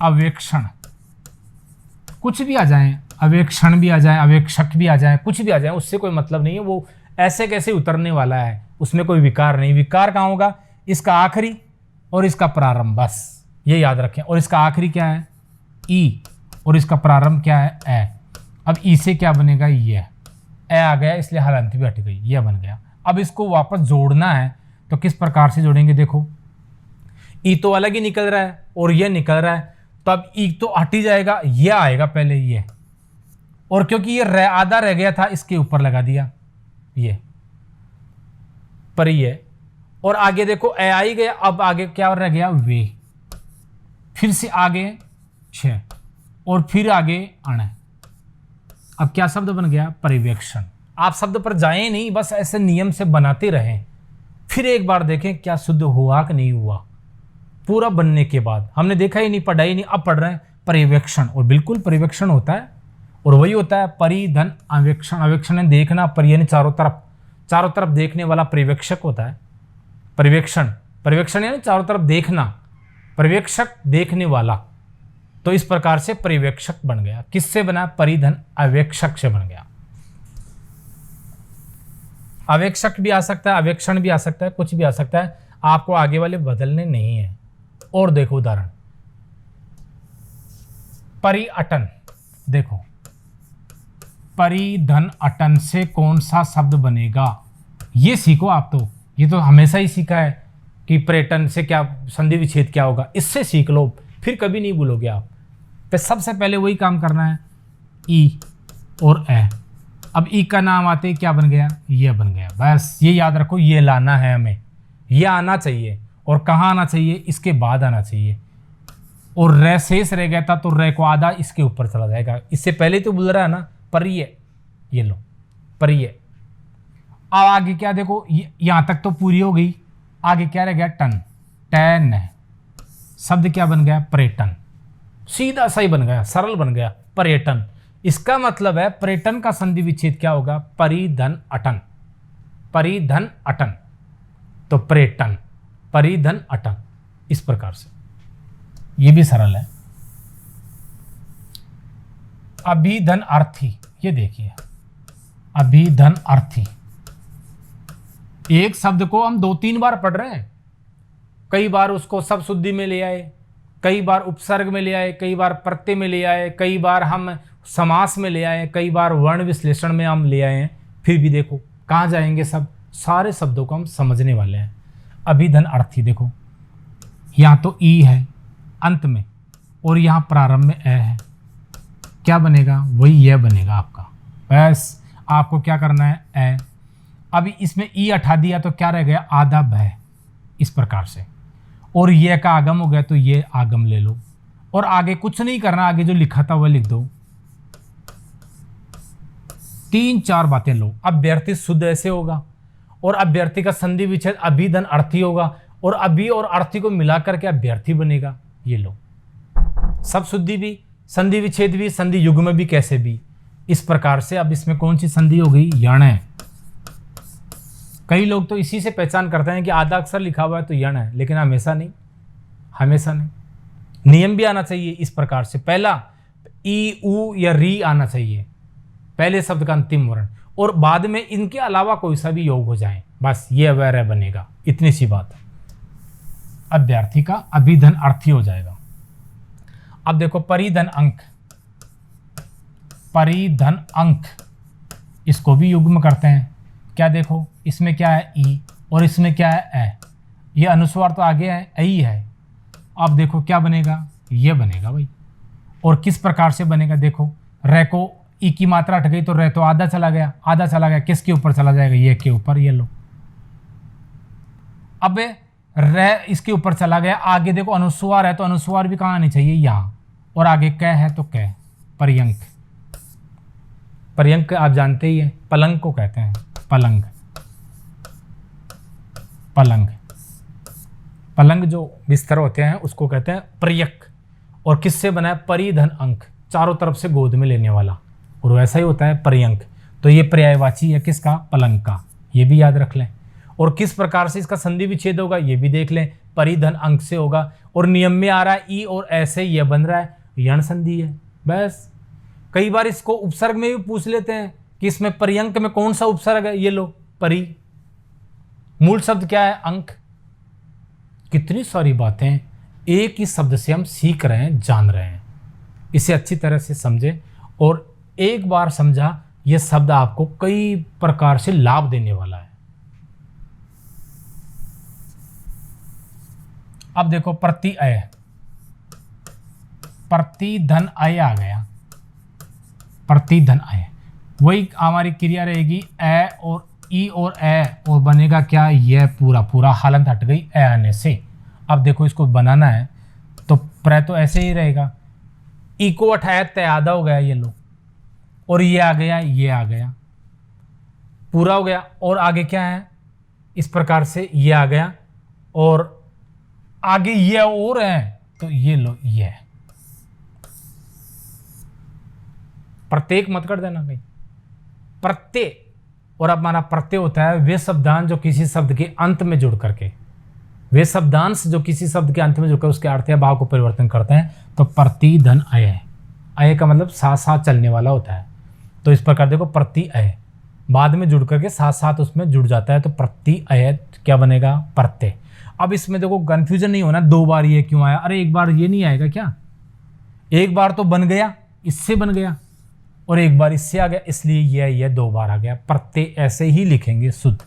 Speaker 1: अवेक्षण, कुछ भी आ जाए, अवेक्षण भी आ जाए, अवेक्षक भी आ जाए, कुछ भी आ जाए, उससे कोई मतलब नहीं है, वो ऐसे कैसे उतरने वाला है, उसमें कोई विकार नहीं। विकार कहाँ होगा, इसका आखिरी और इसका प्रारंभ, बस ये याद रखें। और इसका आखिरी क्या है, ई, और इसका प्रारंभ क्या है, ए। अब ई से क्या बनेगा, ये ए आ गया, इसलिए हलंत भी हट गई, ये बन गया। अब इसको वापस जोड़ना है तो किस प्रकार से जोड़ेंगे, देखो ई तो अलग ही निकल रहा है और ये निकल रहा है, तो अब ई तो हट ही जाएगा, ये आएगा पहले ये, और क्योंकि ये आधा रह गया था इसके ऊपर लगा दिया ये पर ये, और आगे देखो ए आ ही गया। अब आगे क्या रह गया, वे, फिर से आगे छ, और फिर आगे अण। अब क्या शब्द बन गया, परिवेक्षण। आप शब्द पर जाएं नहीं, बस ऐसे नियम से बनाते रहें, फिर एक बार देखें क्या शुद्ध हुआ कि नहीं हुआ। पूरा बनने के बाद हमने देखा ही नहीं, पढ़ा ही नहीं, अब पढ़ रहे हैं पर्यवेक्षण, और बिल्कुल पर्यवेक्षण होता है, और वही होता है परिधन अवेक्षण। अवेक्षण है देखना, पर यानी चारों तरफ देखने वाला पर्यवेक्षक होता है। पर्यवेक्षण यानी चारों तरफ देखना, पर्यवेक्षक देखने वाला, तो इस प्रकार से पर्यवेक्षक बन गया। किससे बना, परिधन अवेक्षक से बन गया। अवेक्षक भी आ सकता है, अवेक्षण भी आ सकता है, कुछ भी आ सकता है, आपको आगे वाले बदलने नहीं है। और देखो उदाहरण, परिअटन, देखो परिधन अटन से कौन सा शब्द बनेगा, ये सीखो आप। तो ये तो हमेशा ही सीखा है कि पर्यटन से क्या संधि विच्छेद क्या होगा, इससे सीख लो, फिर कभी नहीं भूलोगे आप। तो सबसे पहले वही काम करना है, ई और ए। अब ई का नाम आते ही क्या बन गया, ये बन गया। बस ये याद रखो, ये लाना है हमें, ये आना चाहिए। और कहाँ आना चाहिए, इसके बाद आना चाहिए। और रे शेष रह गया था तो रे को आधा इसके ऊपर चला जाएगा। इससे पहले तो बोल रहा है ना परिय, ये लो परिय। अब आगे क्या देखो, यहाँ तक तो पूरी हो गई, आगे क्या रह गया, टन, टैन। शब्द क्या बन गया, पर्यटन। सीधा सही बन गया, सरल बन गया, पर्यटन। इसका मतलब है पर्यटन का संधि विच्छेद क्या होगा, परिधन अटन, परिधन अटन, तो पर्यटन परिधन अटन, इस प्रकार से। ये भी सरल है। अभिधन अर्थी, ये देखिए अभिधन अर्थी, एक शब्द को हम 2-3 बार पढ़ रहे हैं, कई बार उसको सब शुद्धि में ले आए, कई बार उपसर्ग में ले आए, कई बार प्रत्यय में ले आए, कई बार हम समास में ले आए, कई बार वर्ण विश्लेषण में हम ले आए हैं, फिर भी देखो कहाँ जाएंगे, सब सारे शब्दों को हम समझने वाले हैं। अभिधन अर्थी देखो, यहाँ तो ई है अंत में और यहाँ प्रारंभ में ए है, क्या बनेगा, वही यह बनेगा आपका। बस आपको क्या करना है, ए। अभी इसमें ई हटा दिया तो क्या रह गया, आधा भय, इस प्रकार से। और यह का आगम हो गया तो ये आगम ले लो, और आगे कुछ नहीं करना, आगे जो लिखा था वह लिख दो। 3-4 बातें लो। अभ्यर्थी शुद्ध ऐसे होगा, और अभ्यर्थी का संधि विच्छेद अभिधन अर्थी होगा, और अभि और अर्थी को मिलाकर के अभ्यर्थी बनेगा। ये लो, सब शुद्धि भी, संधि विच्छेद भी, संधि युग्म भी, कैसे भी, इस प्रकार से। अब इसमें कौन सी संधि हो गई, यण है। कई लोग तो इसी से पहचान करते हैं कि आधा अक्षर लिखा हुआ है तो यण है, लेकिन हमेशा नहीं, हमेशा नहीं। नियम भी आना चाहिए इस प्रकार से, पहला ई उ या री आना चाहिए, पहले शब्द का अंतिम वर्ण, और बाद में इनके अलावा कोई सा भी योग हो जाए, बस ये अवैर बनेगा, इतनी सी बात है। अभ्यर्थी का अभिधन अर्थी हो जाएगा। अब देखो परिधन अंक, परिधन अंक, इसको भी युग्म करते हैं। क्या देखो, इसमें क्या है ई और इसमें क्या है ए, ये अनुस्वार तो आगे है, ए ही है। अब देखो क्या बनेगा, ये बनेगा भाई। और किस प्रकार से बनेगा, देखो रे को ई की मात्रा हट गई तो रे तो आधा चला गया, आधा चला गया, किसके ऊपर चला जाएगा, ये के ऊपर, ये लो। अब रे इसके ऊपर चला गया, आगे देखो अनुस्वार है तो अनुस्वार भी कहाँ आनी चाहिए, यहाँ, और आगे क है तो क, पर्यंक। पर्यंक आप जानते ही हैं, पलंग को कहते हैं, पलंग, पलंग, पलंग जो बिस्तर होते हैं उसको कहते हैं पर्यक। और किससे बना है, परिधन अंक, चारों तरफ से गोद में लेने वाला, और वैसा ही होता है पर्यंक। तो ये पर्यायवाची है किसका, पलंग का, ये भी याद रख लें। और किस प्रकार से इसका संधि विच्छेद होगा ये भी देख लें, परिधन अंक से होगा। और नियम में आ रहा है ई और ऐसे ये बन रहा है, यण संधि है। बस कई बार इसको उपसर्ग में भी पूछ लेते हैं कि इसमें पर्यंक में कौन सा उपसर्ग है, ये लो परि, मूल शब्द क्या है, अंक। कितनी सारी बातें एक ही शब्द से हम सीख रहे हैं, जान रहे हैं। इसे अच्छी तरह से समझें, और एक बार समझा यह शब्द आपको कई प्रकार से लाभ देने वाला है। अब देखो प्रत्यय, प्रतिधन अय आ गया, प्रतिधन अय, वही हमारी क्रिया रहेगी, ए और ई और ए, और बनेगा क्या, यह पूरा पूरा हालत हट गई ए आने से। अब देखो इसको बनाना है तो प्र तो ऐसे ही रहेगा, ई को उठाया तय आधा हो गया, ये लो, और ये आ गया, ये आ गया, पूरा हो गया। और आगे क्या है, इस प्रकार से ये आ गया, और आगे ये और है तो ये लो, ये प्रत्येक मत कर देना भाई, प्रत्यय। और अब हमारा प्रत्यय होता है वे शब्दांश जो किसी शब्द के अंत में जुड़ करके, वे शब्दांश जो किसी शब्द के अंत में जुड़कर उसके अर्थ या भाव को परिवर्तन करते हैं, तो प्रतिधन अय। अय का मतलब साथ साथ चलने वाला होता है। तो इस प्रकार देखो प्रत्यय बाद में जुड़ करके साथ साथ उसमें जुड़ जाता है, तो प्रत्यय क्या बनेगा, प्रत्यय। अब इसमें देखो कंफ्यूजन नहीं होना, 2 बार ये क्यों आया, अरे एक बार ये नहीं आएगा क्या, एक बार तो बन गया, इससे बन गया, और एक बार इससे आ गया, इसलिए यह 2 बार आ गया। प्रत्यय ऐसे ही लिखेंगे शुद्ध,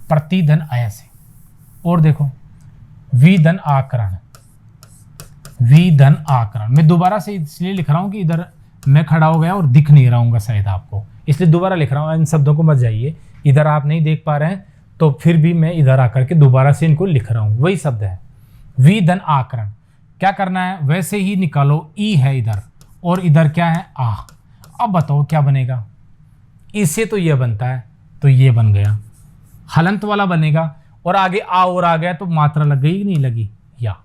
Speaker 1: प्रतिधन अय से। और देखो विधन आकरण, विधन आकरण, मैं दोबारा से इसलिए लिख रहा हूं कि इधर मैं खड़ा हो गया और दिख नहीं रहा हूँ शायद आपको, इसलिए दोबारा लिख रहा हूँ। इन शब्दों को मत जाइए, इधर आप नहीं देख पा रहे हैं तो फिर भी मैं इधर आकर के दोबारा से इनको लिख रहा हूँ, वही शब्द है विधन आकरण। क्या करना है, वैसे ही निकालो, ई है इधर और इधर क्या है, आ। अब बताओ क्या बनेगा, इससे तो ये बनता है, तो ये बन गया, हलंत वाला बनेगा, और आगे आ और आ गया तो मात्रा लग गई, नहीं लगी, या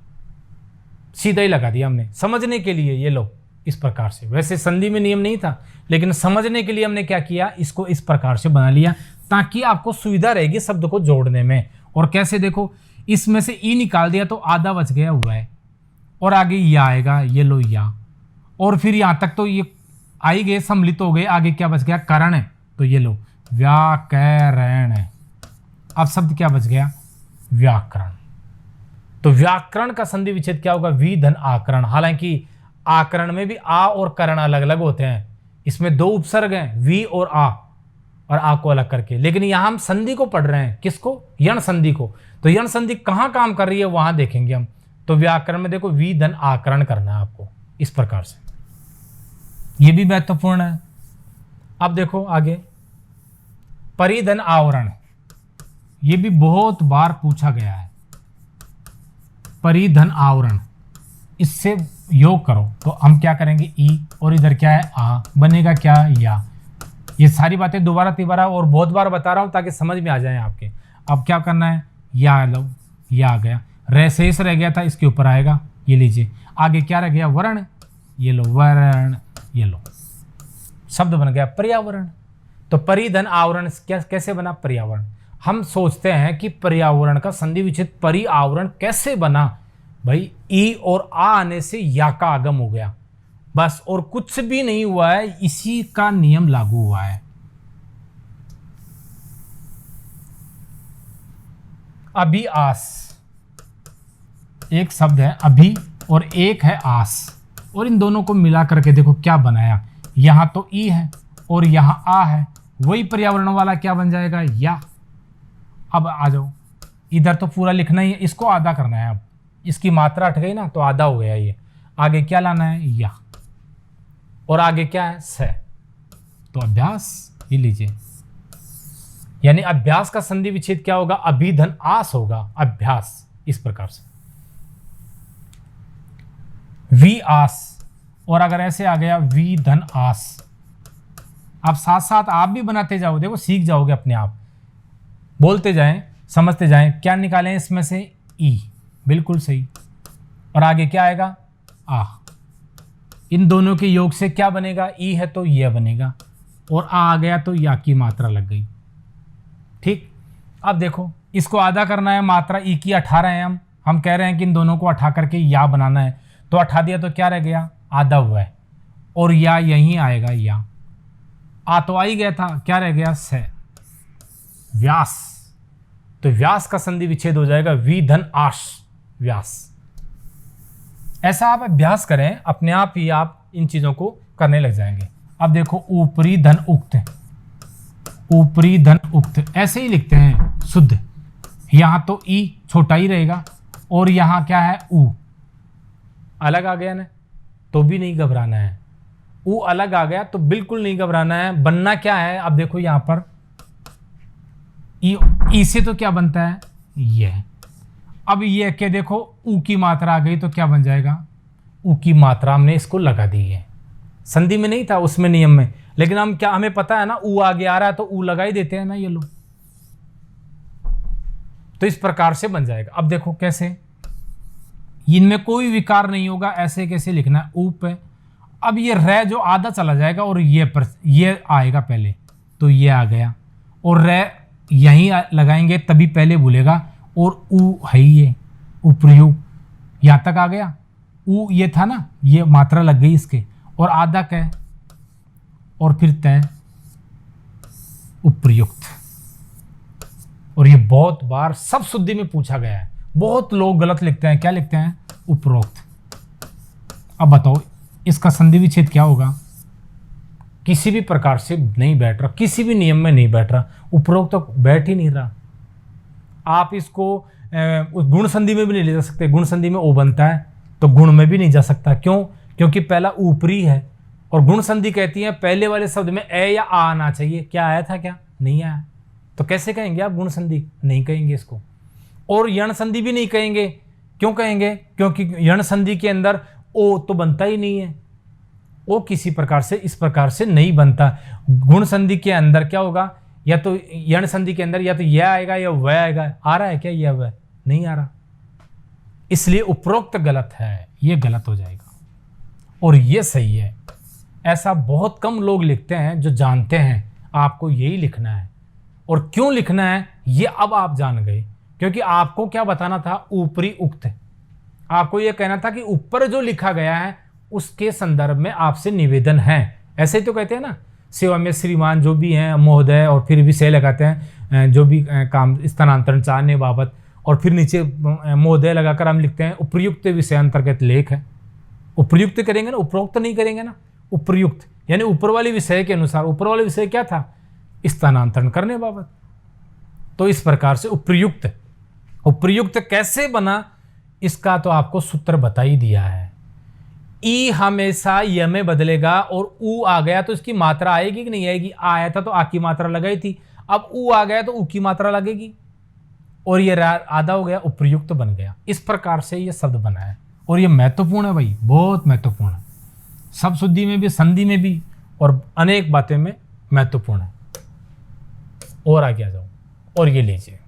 Speaker 1: सीधा ही लगा दिया हमने समझने के लिए। ये लो इस प्रकार से। वैसे संधि में नियम नहीं था, लेकिन समझने के लिए हमने क्या किया, इसको इस प्रकार से बना लिया ताकि आपको सुविधा रहेगी शब्द को जोड़ने में। और कैसे, देखो इसमें से ई निकाल दिया तो आधा बच गया हुआ है, और आगे या आएगा, ये लो या, और फिर यहां तक तो ये आ ही गए, सम्मिलित हो गए, आगे क्या बच गया, करण है, तो ये लो व्याकरण है। अब शब्द क्या बच गया, व्याकरण। तो व्याकरण का संधि विच्छेद क्या होगा, वी धन आकरण। हालांकि आकरण में भी आ और करण अलग अलग होते हैं, इसमें दो उपसर्ग हैं, वी और आ को अलग करके, लेकिन यहां हम संधि को पढ़ रहे हैं, किसको, यण संधि को। तो यण संधि कहां काम कर रही है वहां देखेंगे हम। तो व्याकरण में देखो वी धन आकरण करना है आपको इस प्रकार से, ये भी महत्वपूर्ण है। अब देखो आगे परिधन आवरण, ये भी बहुत बार पूछा गया है। परिधन आवरण, इससे योग करो तो हम क्या करेंगे, ई, और इधर क्या है आ, बनेगा क्या, या। ये सारी बातें दोबारा तिबारा और बहुत बार बता रहा हूं ताकि समझ में आ जाए आपके। अब क्या करना है, या लो, या आ गया, रे शेष रह गया था, इसके ऊपर आएगा, ये लीजिए। आगे क्या रह गया, वर्ण, ये लो वर्ण, ये लो, शब्द बन गया पर्यावरण। तो परिधन आवरण कैसे बना, पर्यावरण। हम सोचते हैं कि पर्यावरण का संधि विच्छेद पर्यावरण कैसे बना, भाई ई और आ आने से या का आगम हो गया बस, और कुछ भी नहीं हुआ है, इसी का नियम लागू हुआ है। अभी आस, एक शब्द है अभी और एक है आस, और इन दोनों को मिला करके देखो क्या बनाया, यहां तो ई है और यहां आ है, वही पर्यावरण वाला क्या बन जाएगा, या। अब आ जाओ, इधर तो पूरा लिखना ही है, इसको आधा करना है। अब इसकी मात्रा हट गई ना तो आधा हो गया ये। आगे क्या लाना है, या, और आगे क्या है, स। तो अभ्यास, ये लीजिए, यानी अभ्यास का संधि विच्छेद क्या होगा, अभी धन आस होगा, अभ्यास, इस प्रकार से वी आस। और अगर ऐसे आ गया वी धन आस, आप साथ साथ आप भी बनाते जाओ, देखो सीख जाओगे अपने आप, बोलते जाएं, समझते जाएं। क्या निकालें इसमें से, ई, बिल्कुल सही, और आगे क्या आएगा, आ। इन दोनों के योग से क्या बनेगा, ई है तो यह बनेगा, और आ गया तो या की मात्रा लग गई। ठीक, अब देखो इसको आधा करना है, मात्रा ई की 18 है, हम कह रहे हैं कि इन दोनों को उठा करके या बनाना है, तो उठा दिया तो क्या रह गया, आधा हुआ है, और या यहीं आएगा, या। आ तो आ ही गया था, क्या रह गया, स। व्यास, तो व्यास का संधि विच्छेद हो जाएगा वी धन आश, व्यास। ऐसा आप अभ्यास करें, अपने आप ही आप इन चीजों को करने लग जाएंगे। अब देखो ऊपरी धन उक्त, ऊपरी धन उक्त ऐसे ही लिखते हैं शुद्ध, यहां तो ई छोटा ही रहेगा, और यहां क्या है, ऊ अलग आ गया ना, तो भी नहीं घबराना है। ऊ अलग आ गया तो बिल्कुल नहीं घबराना है। बनना क्या है, अब देखो यहां पर ई से तो क्या बनता है, ये। अब ये के देखो ऊ की मात्रा आ गई तो क्या बन जाएगा, ऊ की मात्रा हमने इसको लगा दी है। संधि में नहीं था उसमें नियम में, लेकिन हम क्या, हमें पता है ना ऊ आगे आ रहा है तो ऊ लगा ही देते हैं ना, ये लो। तो इस प्रकार से बन जाएगा। अब देखो कैसे, इनमें कोई विकार नहीं होगा, ऐसे कैसे लिखना है, ऊप है। अब ये रे जो आधा चला जाएगा और ये आएगा पहले, तो ये आ गया, और रे यहीं लगाएंगे तभी पहले भूलेगा, और ऊ है ये उपयुक्त, यहां तक आ गया। ऊ ये था ना, ये मात्रा लग गई इसके, और आधा कै, और फिर तय, उपयुक्त। और ये बहुत बार सब शुद्धि में पूछा गया है, बहुत लोग गलत लिखते हैं, क्या लिखते हैं, उपरोक्त। अब बताओ इसका संधि विच्छेद क्या होगा, किसी भी प्रकार से नहीं बैठ रहा, किसी भी नियम में नहीं बैठ रहा, उपरोक्त तो बैठ ही नहीं रहा। आप इसको गुण संधि में भी नहीं ले जा सकते, गुण संधि में ओ बनता है तो गुण में भी नहीं जा सकता। क्यों, क्योंकि पहला ऊपरी है, और गुण संधि कहती है पहले वाले शब्द में ए या आ आना चाहिए। क्या आया था, क्या नहीं आया, तो कैसे कहेंगे आप गुण संधि, नहीं कहेंगे इसको। और यण संधि भी नहीं कहेंगे, क्यों कहेंगे, क्योंकि यण संधि के अंदर ओ तो बनता ही नहीं है, ओ किसी प्रकार से इस प्रकार से नहीं बनता। गुण संधि के अंदर क्या होगा, या तो यण संधि के अंदर या तो यह आएगा या वह आएगा। आ रहा है क्या, यह वह नहीं आ रहा, इसलिए उपरोक्त गलत है, यह गलत हो जाएगा। और ये सही है। ऐसा बहुत कम लोग लिखते हैं जो जानते हैं आपको यही लिखना है। और क्यों लिखना है ये अब आप जान गए, क्योंकि आपको क्या बताना था, ऊपरी उक्त। आपको यह कहना था कि ऊपर जो लिखा गया है उसके संदर्भ में आपसे निवेदन है। ऐसे ही तो कहते हैं ना, सेवा में श्रीमान जो भी हैं, महोदय, और फिर विषय लगाते हैं जो भी काम स्थानांतरण चाहने बाबत, और फिर नीचे महोदय लगाकर हम लिखते हैं उपयुक्त विषय अंतर्गत लेख है। उपयुक्त करेंगे ना, उपरोक्त नहीं करेंगे ना, उपयुक्त यानी ऊपर वाले विषय के अनुसार। ऊपर वाले विषय क्या था, स्थानांतरण करने बाबत। तो इस प्रकार से उपयुक्त, उपयुक्त कैसे बना इसका तो आपको सूत्र बता ही दिया है। ई हमेशा य में बदलेगा, और ऊ आ गया तो इसकी मात्रा आएगी कि नहीं आएगी। आया था तो आ की मात्रा लगाई थी, अब ऊ आ गया तो ऊ की मात्रा लगेगी, और ये आधा हो गया, उपयुक्त बन गया। इस प्रकार से ये शब्द बना है, और ये महत्वपूर्ण है भाई, बहुत महत्वपूर्ण है। शब्द शुद्धि में भी, संधि में भी, और अनेक बातें में महत्वपूर्ण है। और आगे आ जाओ, और ये लीजिए।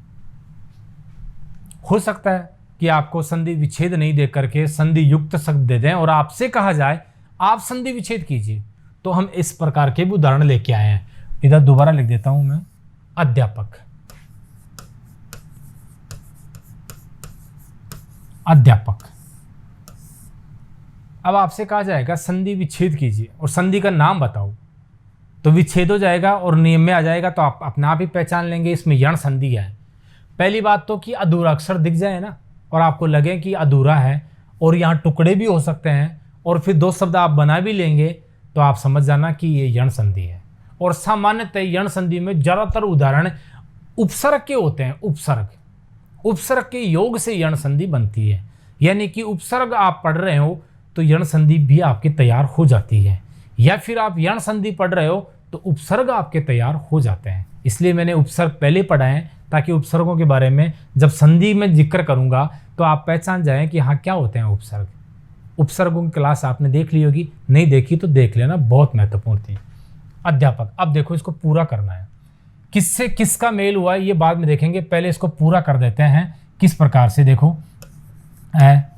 Speaker 1: हो सकता है कि आपको संधि विच्छेद नहीं दे करके संधि युक्त शब्द दे दें और आपसे कहा जाए आप संधि विच्छेद कीजिए, तो हम इस प्रकार के भी उदाहरण लेके आए हैं। इधर दोबारा लिख देता हूं मैं, अध्यापक, अध्यापक। अब आपसे कहा जाएगा संधि विच्छेद कीजिए और संधि का नाम बताओ, तो विच्छेद हो जाएगा और नियम में आ जाएगा, तो आप अपना आप ही पहचान लेंगे इसमें यण संधि है। पहली बात तो कि अधूरा अक्षर दिख जाए ना, और आपको लगे कि अधूरा है, और यहाँ टुकड़े भी हो सकते हैं, और फिर दो शब्द आप बना भी लेंगे, तो आप समझ जाना कि ये यण संधि है। और सामान्यतः यण संधि में ज़्यादातर उदाहरण उपसर्ग के होते हैं। उपसर्ग, उपसर्ग के योग से यण संधि बनती है, यानी कि उपसर्ग आप पढ़ रहे हो तो यण संधि भी आपकी तैयार हो जाती है, या फिर आप यण संधि पढ़ रहे हो तो उपसर्ग आपके तैयार हो जाते हैं। इसलिए मैंने उपसर्ग पहले पढ़ाए हैं, ताकि उपसर्गों के बारे में जब संधि में जिक्र करूंगा तो आप पहचान जाएं कि हाँ क्या होते हैं उपसर्ग। उपसर्गों की क्लास आपने देख ली होगी, नहीं देखी तो देख लेना, बहुत महत्वपूर्ण थी। अध्यापक, अब देखो इसको पूरा करना है, किससे किसका मेल हुआ है ये बाद में देखेंगे, पहले इसको पूरा कर देते हैं। किस प्रकार से देखो है,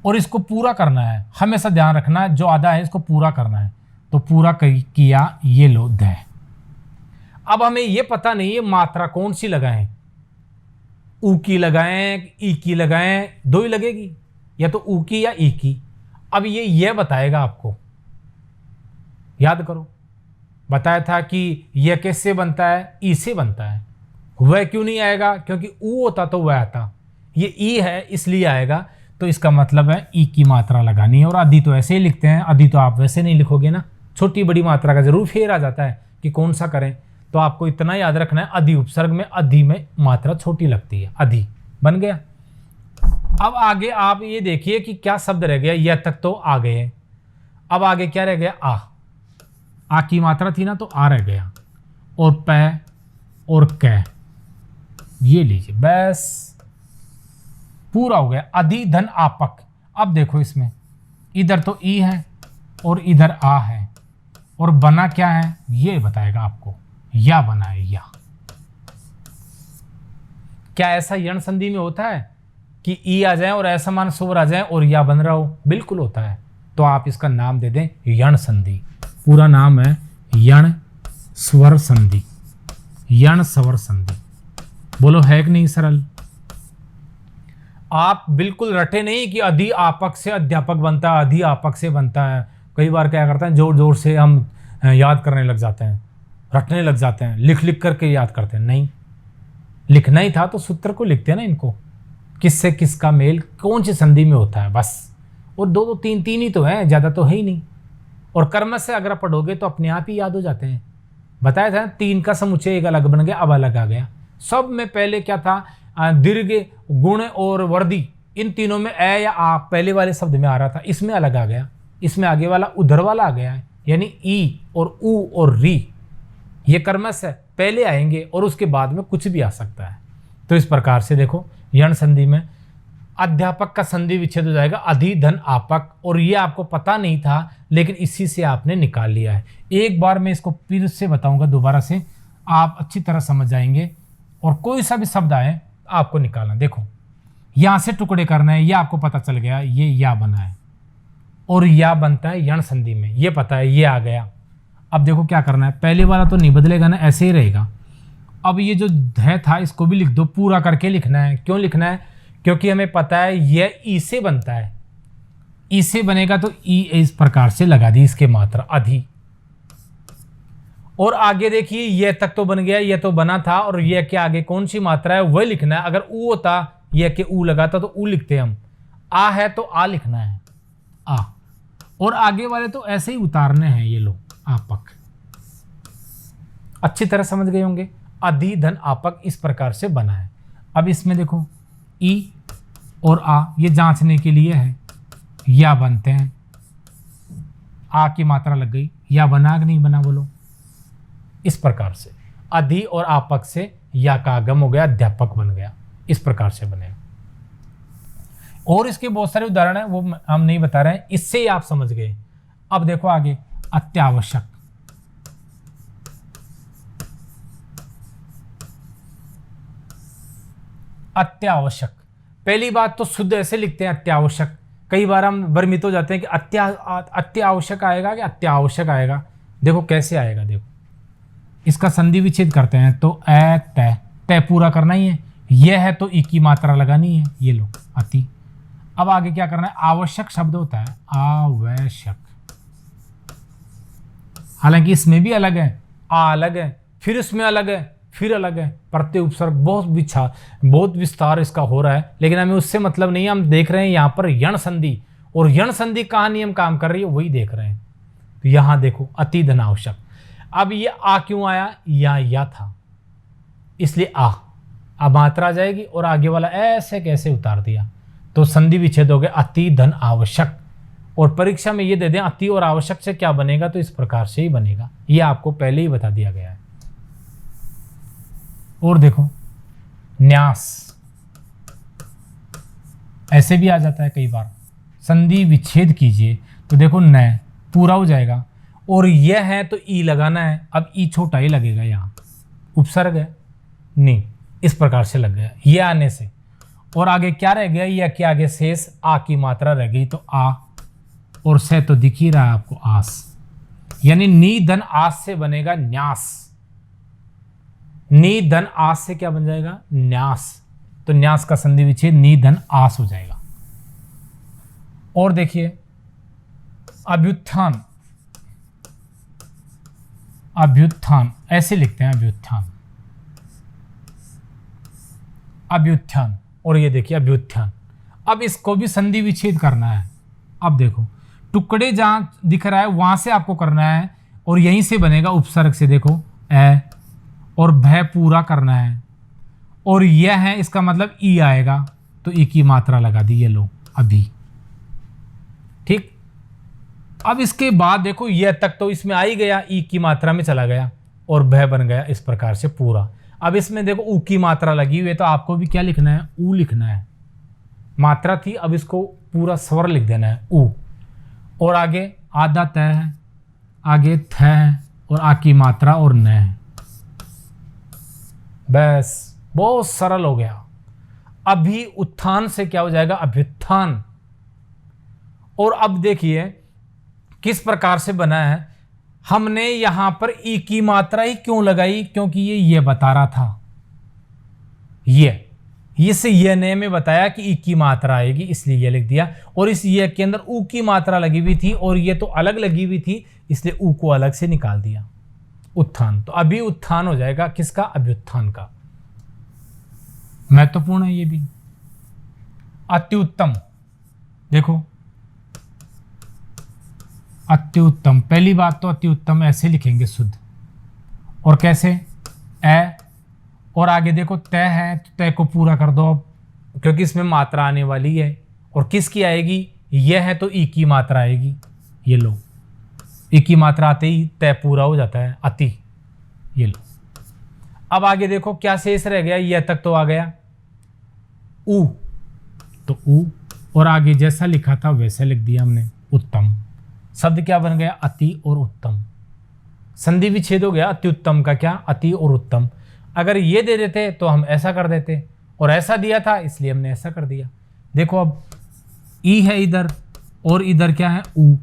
Speaker 1: और इसको पूरा करना है, हमेशा ध्यान रखना है, जो आधा है इसको पूरा करना है। तो पूरा किया, ये लो ध। अब हमें ये पता नहीं है मात्रा कौन सी लगाएं, ऊ की लगाएं, ई की लगाएं, दो ही लगेगी, या तो ऊ की या ई की। अब ये बताएगा आपको, याद करो, बताया था कि यह कैसे बनता है, ई से बनता है। वह क्यों नहीं आएगा, क्योंकि ऊ होता तो वह आता, ये ई है इसलिए आएगा, तो इसका मतलब है ई की मात्रा लगानी है। और आदि तो ऐसे ही लिखते हैं, आदि तो आप वैसे नहीं लिखोगे ना, छोटी बड़ी मात्रा का जरूर फेर आ जाता है कि कौन सा करें। तो आपको इतना याद रखना है, अधि उपसर्ग में अधि में मात्रा छोटी लगती है, अधि बन गया। अब आगे आप ये देखिए कि क्या शब्द रह गया, यह तक तो आ गए, अब आगे क्या रह गया, आ की मात्रा थी ना, तो आ रह गया, और पै और कै, ये लीजिए, बस पूरा हो गया। अधि धन आपक। अब देखो इसमें इधर तो ई है और इधर आ है, और बना क्या है ये बताएगा आपको, या बना है या। क्या ऐसा यण संधि में होता है कि ई आ जाए और ऐसा मान स्वर आ जाए और या बन रहा हो? बिल्कुल होता है। तो आप इसका नाम दे दें यण संधि। पूरा नाम है यण स्वर संधि, यण स्वर संधि। बोलो है कि नहीं सरल? आप बिल्कुल रटे नहीं कि अधि आपक से अध्यापक बनता है, अधि आपक से बनता है। कई बार क्या करते हैं, जोर जोर से हम याद करने लग जाते हैं, रटने लग जाते हैं, लिख लिख करके याद करते हैं। नहीं, लिखना ही था तो सूत्र को लिखते हैं ना, इनको किससे किसका मेल कौन सी संधि में होता है बस। और दो दो तीन तीन ही तो है, ज़्यादा तो है ही नहीं। और कर्म से अगर पढ़ोगे तो अपने आप ही याद हो जाते हैं। बताया था तीन का समुच्चय एक अलग बन गया, अब अलग आ गया। सब में पहले क्या था, दीर्घ, गुण और वर्दी, इन तीनों में ए या आ पहले वाले शब्द में आ रहा था, इसमें अलग आ गया। इसमें आगे वाला उधर वाला आ गया है, यानी ई और ऊ और री, ये कर्मश है, पहले आएंगे और उसके बाद में कुछ भी आ सकता है। तो इस प्रकार से देखो यण संधि में अध्यापक का संधि विच्छेद हो जाएगा अधि धन आपक। और ये आपको पता नहीं था, लेकिन इसी से आपने निकाल लिया है। एक बार मैं इसको फिर से बताऊंगा दोबारा से, आप अच्छी तरह समझ जाएंगे। और कोई सा भी शब्द आए आपको निकालना। देखो यहाँ से टुकड़े करना है, ये आपको पता चल गया, ये या बना है, और या बनता है यण संधि में, ये पता है, ये आ गया। अब देखो क्या करना है, पहले वाला तो नहीं बदलेगा ना, ऐसे ही रहेगा। अब ये जो ध था इसको भी लिख दो, पूरा करके लिखना है। क्यों लिखना है? क्योंकि हमें पता है यह ई से बनता है, ई से बनेगा तो ई इस प्रकार से लगा दी इसके मात्रा अधि। और आगे देखिए यह तक तो बन गया, यह तो बना था, और यह के आगे कौन सी मात्रा है वह लिखना है। अगर ऊ होता, यह के ऊ लगाता तो ऊ लिखते हम, आ है तो आ लिखना है, आ। और आगे वाले तो ऐसे ही उतारने हैं, ये लो आपक। अच्छी तरह समझ गए होंगे, अधि धन आपक इस प्रकार से बना है। अब इसमें देखो ई और आ, ये जांचने के लिए है, या बनते हैं, आ की मात्रा लग गई, या बना कि नहीं बना बोलो। इस प्रकार से अधि और आपक से या का आगम हो गया, अध्यापक बन गया, इस प्रकार से बनेगा। और इसके बहुत सारे उदाहरण हैं, वो हम नहीं बता रहे हैं, इससे ही आप समझ गए। अब देखो आगे, अत्यावश्यक। अत्यावश्यक, पहली बात तो शुद्ध ऐसे लिखते हैं अत्यावश्यक। कई बार हम भ्रमित हो जाते हैं कि अत्यावश्यक आएगा कि अत्यावश्यक आएगा। देखो कैसे आएगा, देखो इसका संधि विच्छेद करते हैं तो ए तय, तय पूरा करना ही है, यह है तो ई की मात्रा लगानी है, ये लो अति। अब आगे क्या करना है, आवश्यक शब्द होता है आवश्यक, हालांकि इसमें भी अलग है, आ अलग है, फिर इसमें अलग है, फिर अलग है, प्रत्यय उपसर्ग बहुत विस्तार इसका हो रहा है, लेकिन हमें उससे मतलब नहीं है। हम देख रहे हैं यहाँ पर यण संधि, और यण संधि कहाँ नियम काम कर रही है वही देख रहे हैं। तो यहाँ देखो अति धन आवश्यक। अब ये आ क्यों आया, या था इसलिए आ, अब मात्रा आ जाएगी और आगे वाला ऐसे कैसे उतार दिया, तो संधि विच्छेद हो गया अति धन आवश्यक। और परीक्षा में ये दे दें अति और आवश्यक से क्या बनेगा, तो इस प्रकार से ही बनेगा, ये आपको पहले ही बता दिया गया है। और देखो न्यास, ऐसे भी आ जाता है कई बार, संधि विच्छेद कीजिए तो देखो न पूरा हो जाएगा, और यह है तो ई लगाना है। अब ई छोटा ही लगेगा, यहाँ उपसर्ग है नहीं, इस प्रकार से लग गया ये आने से। और आगे क्या रह गया, यह के आगे शेष आ की मात्रा रह गई, तो आ और से तो दिख ही रहा है आपको आस, यानी नी धन आस से बनेगा न्यास। नी धन आस से क्या बन जाएगा, न्यास। तो न्यास का संधि विच्छेद नी धन आस हो जाएगा। और देखिए अभ्युत्थान, अभ्युत्थान ऐसे लिखते हैं, अभ्युत्थान, अभ्युत्थान। और ये देखिए अभ्युत्थान। अब इसको भी संधि विच्छेद करना है। अब देखो टुकड़े जहां दिख रहा है वहां से आपको करना है, और यहीं से बनेगा उपसर्ग से, देखो ए और भय पूरा करना है, और यह है इसका मतलब ई आएगा, तो ई की मात्रा लगा दी, ये लो अभी, ठीक। अब इसके बाद देखो यह तक तो इसमें आ ही गया, ई की मात्रा में चला गया और भय बन गया, इस प्रकार से पूरा। अब इसमें देखो ऊ की मात्रा लगी हुई है, तो आपको भी क्या लिखना है, ऊ लिखना है। मात्रा थी, अब इसको पूरा स्वर लिख देना है, ऊ। और आगे आधा तय है, आगे थ है, और आ की मात्रा और न है, बस बहुत सरल हो गया। अभी उत्थान से क्या हो जाएगा, अभ्युत्थान। और अब देखिए किस प्रकार से बना है, हमने यहां पर ई की मात्रा ही क्यों लगाई, क्योंकि ये बता रहा था, इससे ये ने में बताया कि ई की मात्रा आएगी, इसलिए ये लिख दिया। और इस ये के अंदर ऊ की मात्रा लगी हुई थी, और ये तो अलग लगी हुई थी, इसलिए ऊ को अलग से निकाल दिया, उत्थान। तो अभी उत्थान हो जाएगा किसका, अभ्युत्थान का। महत्वपूर्ण है ये भी। अत्युत्तम, देखो अत्युत्तम, पहली बात तो अत्युत्तम ऐसे लिखेंगे शुद्ध, और कैसे, ए और आगे देखो तय है, तो तय को पूरा कर दो अब, क्योंकि इसमें मात्रा आने वाली है, और किसकी आएगी, यह है तो ई की मात्रा आएगी, ये लो ई की मात्रा आते ही तय पूरा हो जाता है, अति, ये लो। अब आगे देखो क्या शेष रह गया, यह तक तो आ गया, ऊ, तो ऊ, और आगे जैसा लिखा था वैसा लिख दिया हमने, उत्तम। शब्द क्या बन गया, अति और उत्तम। संधि विच्छेद हो गया अत्युत्तम का, क्या, अति और उत्तम। अगर ये दे देते तो हम ऐसा कर देते, और ऐसा दिया था इसलिए हमने ऐसा कर दिया। देखो अब ई है इधर, और इधर क्या है ऊ।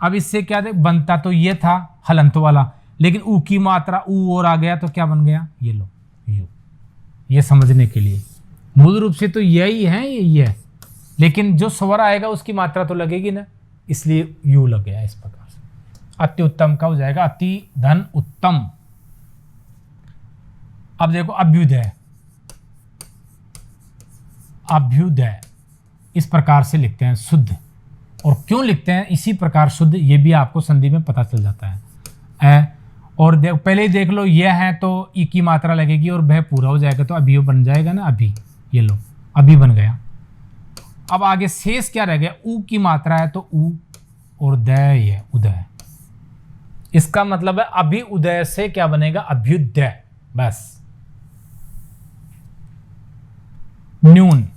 Speaker 1: अब इससे क्या दे बनता तो ये था हलंत वाला, लेकिन ऊ की मात्रा ऊ और आ गया तो क्या बन गया, ये लो यू। ये समझने के लिए मूल रूप से तो यही है ये है, लेकिन जो स्वर आएगा उसकी मात्रा तो लगेगी ना, इसलिए यू लग गया इस प्रकार से। अति उत्तम का हो जाएगा अति धन उत्तम। अब देखो अभ्युदय, अभ्युदय इस प्रकार से लिखते हैं शुद्ध। और क्यों लिखते हैं इसी प्रकार शुद्ध, ये भी आपको संधि में पता चल जाता है। और पहले ही देख लो, यह है तो ई की मात्रा लगेगी और वह पूरा हो जाएगा तो अभी बन जाएगा ना, अभी ये लो अभी बन गया। अब आगे शेष क्या रह गया, ऊ की मात्रा है तो ऊ और दय है उदय। इसका मतलब है अभी उदय से क्या बनेगा, अभ्युदय। बस न्यून,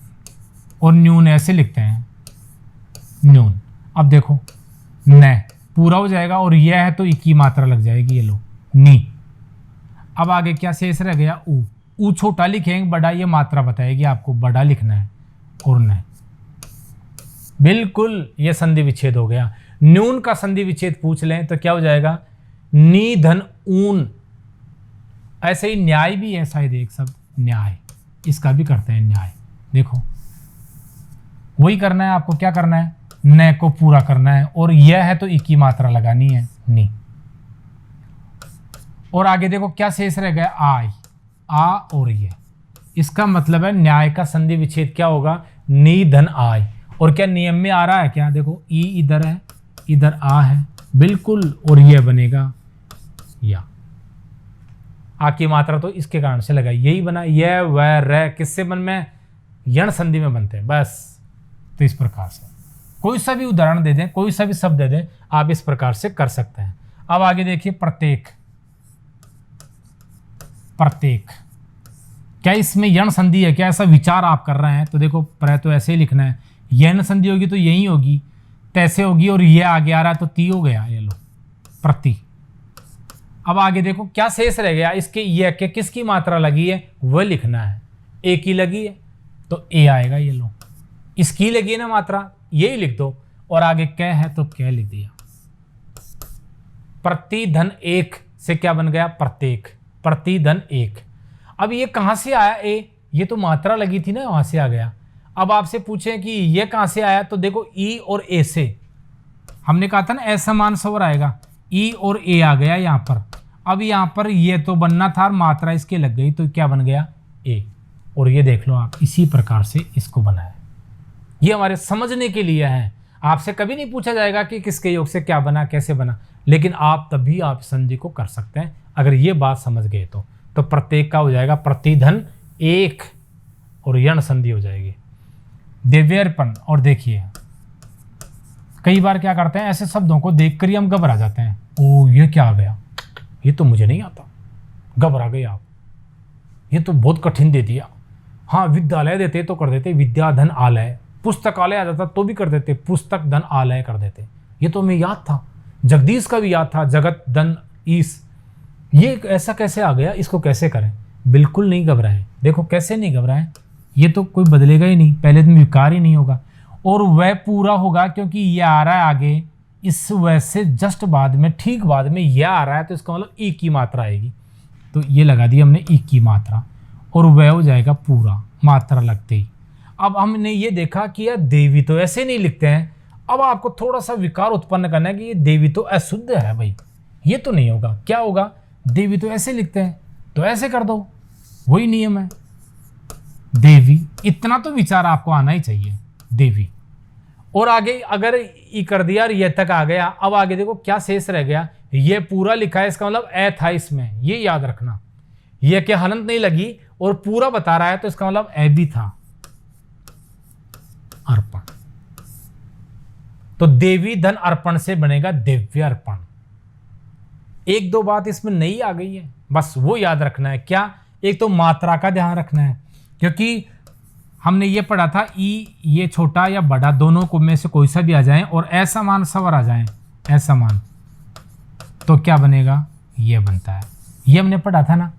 Speaker 1: और न्यून ऐसे लिखते हैं न्यून। अब देखो न पूरा हो जाएगा और यह है तो ई की मात्रा लग जाएगी, ये लो नी। अब आगे क्या शेष रह गया, ऊ। ऊ छोटा लिखेंगे, बड़ा ये मात्रा बताएगी आपको, बड़ा लिखना है और न। बिल्कुल ये संधि विच्छेद हो गया। न्यून का संधि विच्छेद पूछ लें तो क्या हो जाएगा, नी धन ऊन। ऐसे ही न्याय भी है शायद एक शब्द, न्याय, इसका भी करते हैं न्याय। देखो वही करना है आपको, क्या करना है, न को पूरा करना है और यह है तो ई की मात्रा लगानी है नी। और आगे देखो क्या शेष रह गया, आय, आ और ये। इसका मतलब है न्याय का संधि विच्छेद क्या होगा, नी धन आय। और क्या नियम में आ रहा है क्या, देखो ई इधर है, इधर आ है बिल्कुल, और यह बनेगा या। आ की मात्रा तो इसके कारण से लगा, यही बना, यह वह रह किससे बन में, यण संधि में बनते हैं बस। तो इस प्रकार से कोई सा भी उदाहरण दे दें, कोई सा भी शब्द दे दें, आप इस प्रकार से कर सकते हैं। अब आगे देखिए प्रत्येक, प्रत्येक क्या इसमें यण संधि है क्या, ऐसा विचार आप कर रहे हैं तो देखो प्र तो ऐसे ही लिखना है, यण संधि होगी तो यही होगी, तैसे होगी, और ये आगे आ रहा है तो ती हो गया, ये लो प्रति। अब आगे देखो क्या शेष रह गया, इसके ये के किसकी मात्रा लगी है वह लिखना है, ए की लगी है तो ए आएगा, ये लो। इसकी लगी है ना मात्रा, यही लिख दो, और आगे कै है तो कै लिख दिया। प्रति धन एक से क्या बन गया, प्रत्येक, प्रति धन एक। अब ये कहां से आया ए, ये तो मात्रा लगी थी ना, वहां से आ गया। अब आपसे पूछें कि ये कहां से आया, तो देखो ई और ए से, हमने कहा था ना असमान स्वर आएगा, ई और ए आ गया यहां पर। अब यहां पर ये तो बनना था, मात्रा इसके लग गई तो क्या बन गया, ए। और ये देख लो आप, इसी प्रकार से इसको बनाया। ये हमारे समझने के लिए है, आपसे कभी नहीं पूछा जाएगा कि किसके योग से क्या बना, कैसे बना, लेकिन आप तभी आप संधि को कर सकते हैं अगर ये बात समझ गए तो प्रत्येक का हो जाएगा प्रतिधन एक, और यण संधि हो जाएगी दिव्यर्पण। और देखिए कई बार क्या करते हैं, ऐसे शब्दों को देखकर ही हम घबरा जाते हैं, ओ ये क्या आ गया, ये तो मुझे नहीं आता, घबरा गए आप, ये तो बहुत कठिन दे दिया। हाँ विद्यालय देते तो कर देते विद्या धन आलय, पुस्तकालय आ जाता तो भी कर देते पुस्तक धन आलय कर देते, ये तो हमें याद था, जगदीश का भी याद था जगत धन ईश, ये ऐसा कैसे आ गया, इसको कैसे करें। बिल्कुल नहीं घबराएं, देखो कैसे नहीं घबराएं, ये तो कोई बदलेगा ही नहीं, पहले दिन विकार ही नहीं होगा, और वह पूरा होगा क्योंकि ये आ रहा है आगे, इस वह से जस्ट बाद में, ठीक बाद में यह आ रहा है, तो इसका मतलब ई की मात्रा आएगी, तो ये लगा दी हमने ई की मात्रा, और वह हो जाएगा पूरा मात्रा लगते ही। अब हमने ये देखा कि यार देवी तो ऐसे नहीं लिखते हैं, अब आपको थोड़ा सा विकार उत्पन्न करना है कि ये देवी तो अशुद्ध है भाई, ये तो नहीं होगा, क्या होगा, देवी तो ऐसे लिखते हैं तो ऐसे कर दो, वही नियम है देवी, इतना तो विचार आपको आना ही चाहिए देवी। और आगे अगर ई कर दिया और ये तक आ गया, अब आगे देखो क्या शेष रह गया, ये पूरा लिखा है, इसका मतलब ए था इसमें, ये याद रखना, ये क्या हलंत नहीं लगी और पूरा बता रहा है तो इसका मतलब ए भी था, अर्पण। तो देवी धन अर्पण से बनेगा दिव्य अर्पण। एक दो बात इसमें नई आ गई है, बस वो याद रखना है, क्या, एक तो मात्रा का ध्यान रखना है, क्योंकि हमने ये पढ़ा था ई, ये छोटा या बड़ा दोनों को में से कोई सा भी आ जाए और असमान स्वर आ जाए, असमान, तो क्या बनेगा, ये बनता है, ये हमने पढ़ा था ना।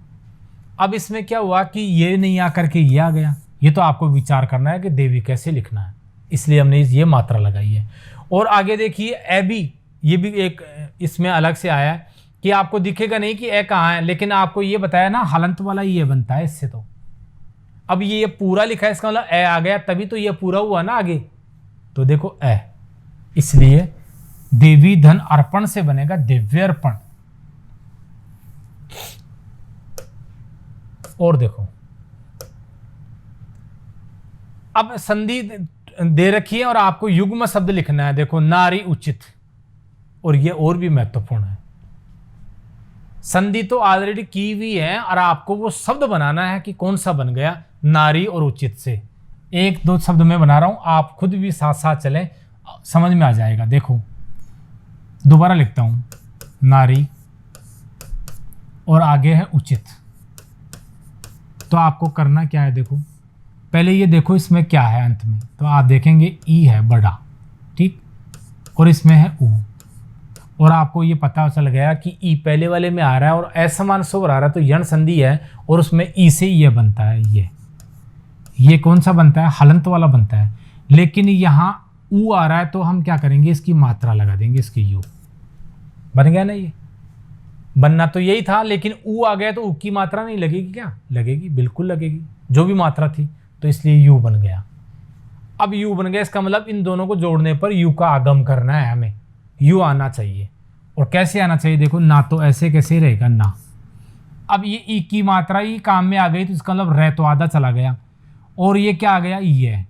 Speaker 1: अब इसमें क्या हुआ कि ये नहीं आकर के ये आ गया, ये तो आपको विचार करना है कि देवी कैसे लिखना है, इसलिए हमने ये मात्रा लगाई है। और आगे देखिए ए भी, ये भी एक इसमें अलग से आया है कि आपको दिखेगा नहीं कि ए कहाँ है, लेकिन आपको ये बताया ना हलंत वाला ये बनता है इससे। तो अब ये पूरा लिखा है, इसका मतलब ए आ गया, तभी तो ये पूरा हुआ ना आगे। तो देखो ए, इसलिए देवी धन अर्पण से बनेगा दिव्य अर्पण। और देखो अब संधि दे रखी है और आपको युग्म शब्द लिखना है। देखो नारी उचित, और ये और भी महत्वपूर्ण है। संधि तो ऑलरेडी की हुई है और आपको वो शब्द बनाना है कि कौन सा बन गया नारी और उचित से। एक दो शब्द मैं बना रहा हूं, आप खुद भी साथ साथ चलें, समझ में आ जाएगा। देखो दोबारा लिखता हूं, नारी और आगे है उचित। तो आपको करना क्या है, देखो पहले ये देखो इसमें क्या है अंत में, तो आप देखेंगे ई है बड़ा, ठीक, और इसमें है ऊ, और आपको ये पता चल गया कि ई पहले वाले में आ रहा है और असमान स्वर आ रहा है, तो यण संधि है और उसमें ई से ये बनता है। ये कौन सा बनता है, हलंत वाला बनता है। लेकिन यहाँ ऊ आ रहा है तो हम क्या करेंगे, इसकी मात्रा लगा देंगे, इसके यू बन गया ना। ये बनना तो यही था, लेकिन ऊ आ गया तो ऊ की मात्रा नहीं लगेगी क्या, लगेगी, बिल्कुल लगेगी, जो भी मात्रा थी, तो इसलिए यू बन गया। अब यू बन गया, इसका मतलब इन दोनों को जोड़ने पर यू का आगम करना है हमें, यू आना चाहिए। और कैसे आना चाहिए, देखो ना, तो ऐसे कैसे रहेगा ना। अब ये ई की मात्रा ई काम में आ गई, तो इसका मतलब रे तो आधा चला गया, और ये क्या आ गया, ई है।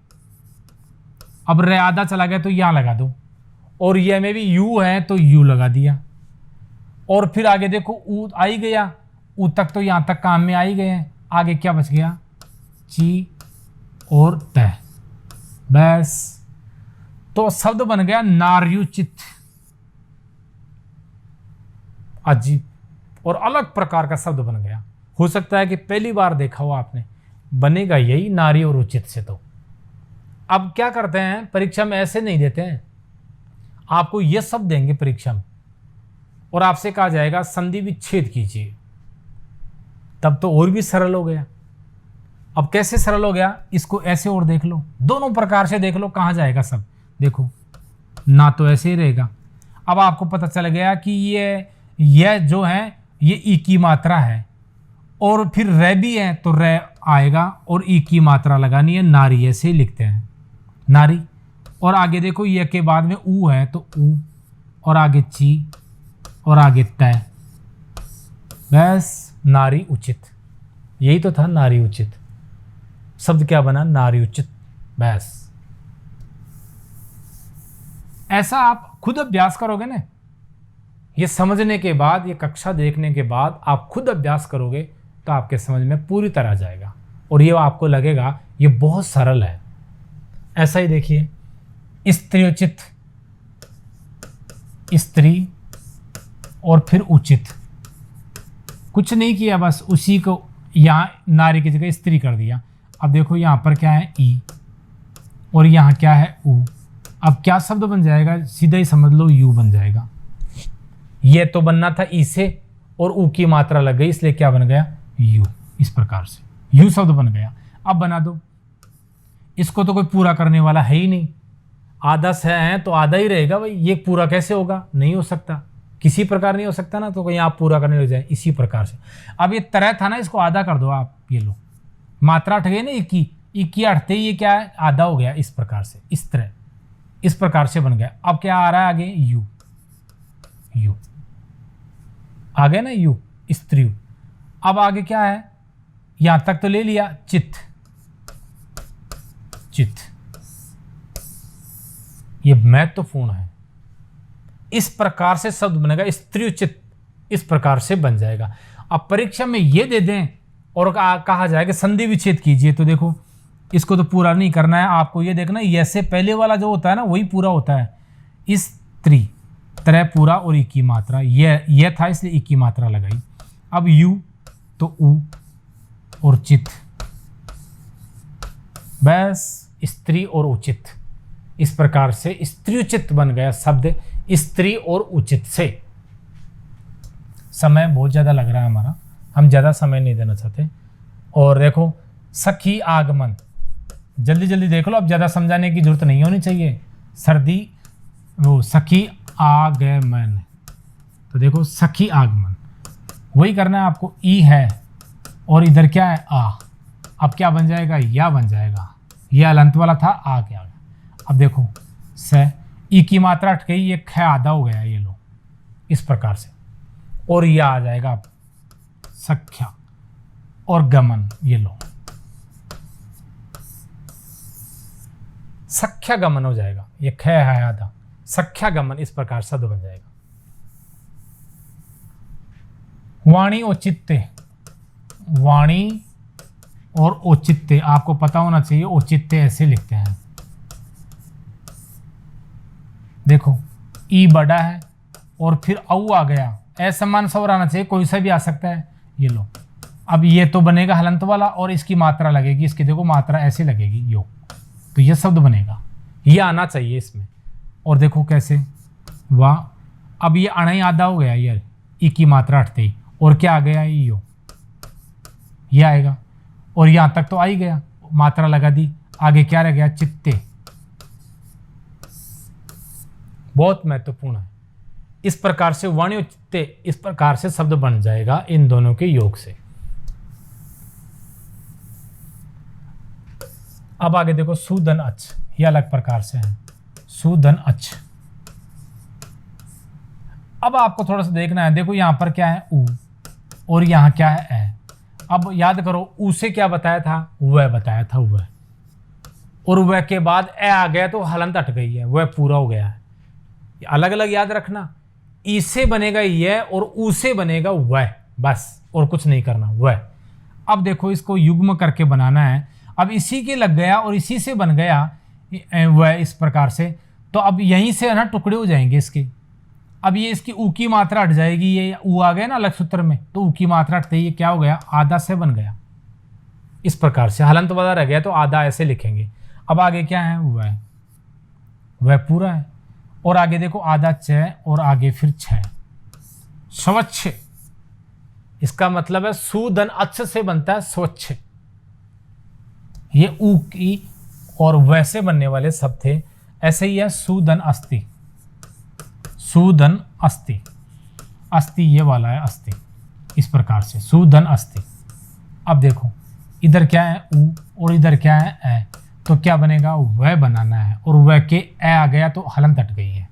Speaker 1: अब रे आधा चला गया तो यहाँ लगा दो, और ये में भी यू है तो यू लगा दिया। और फिर आगे देखो ऊ आ ही गया, ऊ तक तो यहाँ तक काम में आ ही गए हैं। आगे क्या बच गया, ची और तय, बस। तो शब्द बन गया नार्युचित। अजीब और अलग प्रकार का शब्द बन गया। हो सकता है कि पहली बार देखा हो आपने, बनेगा यही नारी और उचित से। तो अब क्या करते हैं, परीक्षा में ऐसे नहीं देते हैं, आपको ये शब्द देंगे परीक्षा में और आपसे कहा जाएगा संधि विच्छेद कीजिए, तब तो और भी सरल हो गया। अब कैसे सरल हो गया, इसको ऐसे और देख लो, दोनों प्रकार से देख लो कहाँ जाएगा सब। देखो ना तो ऐसे ही रहेगा। अब आपको पता चल गया कि ये जो है ये ई की मात्रा है, और फिर रे भी है तो रे आएगा और ई की मात्रा लगानी है, नारी ऐसे ही लिखते हैं, नारी। और आगे देखो ये के बाद में ऊ है तो ऊ, और आगे ची और आगे तय, बस नारी उचित। यही तो था नारी उचित, शब्द क्या बना, नारी उचित, बस। ऐसा आप खुद अभ्यास करोगे ना, ये समझने के बाद, ये कक्षा देखने के बाद आप खुद अभ्यास करोगे तो आपके समझ में पूरी तरह आ जाएगा और ये आपको लगेगा ये बहुत सरल है। ऐसा ही देखिए, स्त्रीउचित, स्त्री और फिर उचित, कुछ नहीं किया, बस उसी को यहाँ नारी की जगह स्त्री कर दिया। अब देखो यहाँ पर क्या है, ई, और यहाँ क्या है, ऊ। अब क्या शब्द बन जाएगा, सीधा ही समझ लो, यू बन जाएगा। ये तो बनना था ई से और ऊ की मात्रा लग गई, इसलिए क्या बन गया, यू। इस प्रकार से यू शब्द बन गया। अब बना दो, इसको तो कोई पूरा करने वाला है ही नहीं, आधा से है तो आधा ही रहेगा भाई, ये पूरा कैसे होगा, नहीं हो सकता, किसी प्रकार नहीं हो सकता ना, तो कहीं आप पूरा करने लग जाए इसी प्रकार से। अब ये तरह था ना, इसको आधा कर दो आप, ये लो, मात्रा हट गई ना, इक्की हटते ही ये क्या है, आधा हो गया, इस प्रकार से, इस तरह, इस प्रकार से बन गया। अब क्या आ रहा है आगे, यू, यू आ गया ना, यू, स्त्री। अब आगे क्या है, यहां तक तो ले लिया, चित्त, चित्त, ये महत्वपूर्ण है। इस प्रकार से शब्द बनेगा, स्त्री चित्त, इस प्रकार से बन जाएगा। अब परीक्षा में ये दे दें और कहा जाएगा संधि विच्छेद कीजिए, तो देखो इसको तो पूरा नहीं करना है, आपको ये देखना ऐसे पहले वाला जो होता है ना वही पूरा होता है। स्त्री, तरह पूरा और ई की मात्रा, ये था इसलिए ई की मात्रा लगाई। अब यू तो ऊ और चित, बस स्त्री और उचित, इस प्रकार से स्त्री उचित बन गया शब्द, स्त्री और उचित से। समय बहुत ज़्यादा लग रहा है हमारा, हम ज़्यादा समय नहीं देना चाहते। और देखो सखी आगमन, जल्दी जल्दी देख लो, अब ज़्यादा समझाने की जरूरत नहीं होनी चाहिए। सर्दी वो सखी आगमन, तो देखो सखी आगमन वही करना है आपको। ई है और इधर क्या है आ, अब क्या बन जाएगा या बन जाएगा, यह अलंत वाला था आ गया। अब देखो स ई की मात्रा हट गई, ये ख आधा हो गया, ये लो इस प्रकार से, और यह आ जाएगा अब सख्या और गमन, ये लो सख्या गमन हो जाएगा, ये ख है आधा, सख्या गमन, इस प्रकार शब्द बन जाएगा। वाणी औचित्य, वाणी और औचित्य आपको पता होना चाहिए, औचित्य ऐसे लिखते हैं, देखो ई बड़ा है और फिर औ आ गया, असमान स्वर आना चाहिए, कोई सा भी आ सकता है, ये लो। अब ये तो बनेगा हलंत वाला और इसकी मात्रा लगेगी, इसकी देखो मात्रा ऐसे लगेगी यो, तो ये शब्द बनेगा, ये आना चाहिए इसमें। और देखो कैसे वाह, अब ये अण आधा हो गया यार, ई की मात्रा हटते ही, और क्या आ गया यो, ये आएगा, और यहां तक तो आ ही गया, मात्रा लगा दी, आगे क्या रह गया चित्ते, बहुत महत्वपूर्ण है। इस प्रकार से वाणी और चित्ते इस प्रकार से शब्द बन जाएगा इन दोनों के योग से। अब आगे देखो सुधन अच्छ, ये अलग प्रकार से है, सुधन अच्छ। अब आपको थोड़ा सा देखना है, देखो यहां पर क्या है ऊ और यहां क्या है ए। अब याद करो ऊ से क्या बताया था, वह बताया था वह, और वह के बाद ए आ गया तो हलंत हट गई है, वह पूरा हो गया है। अलग अलग याद रखना, ई से बनेगा यह और ऊ से बनेगा वह, बस और कुछ नहीं करना वह। अब देखो इसको युग्म करके बनाना है, अब इसी के लग गया और इसी से बन गया वह, इस प्रकार से, तो अब यहीं से है ना टुकड़े हो जाएंगे इसके। अब ये इसकी ऊ की मात्रा हट जाएगी, ये ऊ आ गया ना अलग सूत्र में, तो ऊ की मात्रा हटते ही ये क्या हो गया आधा से बन गया, इस प्रकार से हलंत वाला रह गया तो आधा ऐसे लिखेंगे। अब आगे क्या है वह पूरा है, और आगे देखो आधा छ और आगे फिर छ, स्वच्छ, इसका मतलब है सुधन अच्छ से बनता है स्वच्छ। ये ऊ की और वैसे बनने वाले शब्द थे, ऐसे ही है सुधन अस्ति, सुधन अस्ति, अस्ति ये वाला है अस्ति, इस प्रकार से सुधन अस्ति। अब देखो इधर क्या है ऊ और इधर क्या है ए, तो क्या बनेगा वह बनाना है, और वह के ए आ गया तो हलंत हट गई है,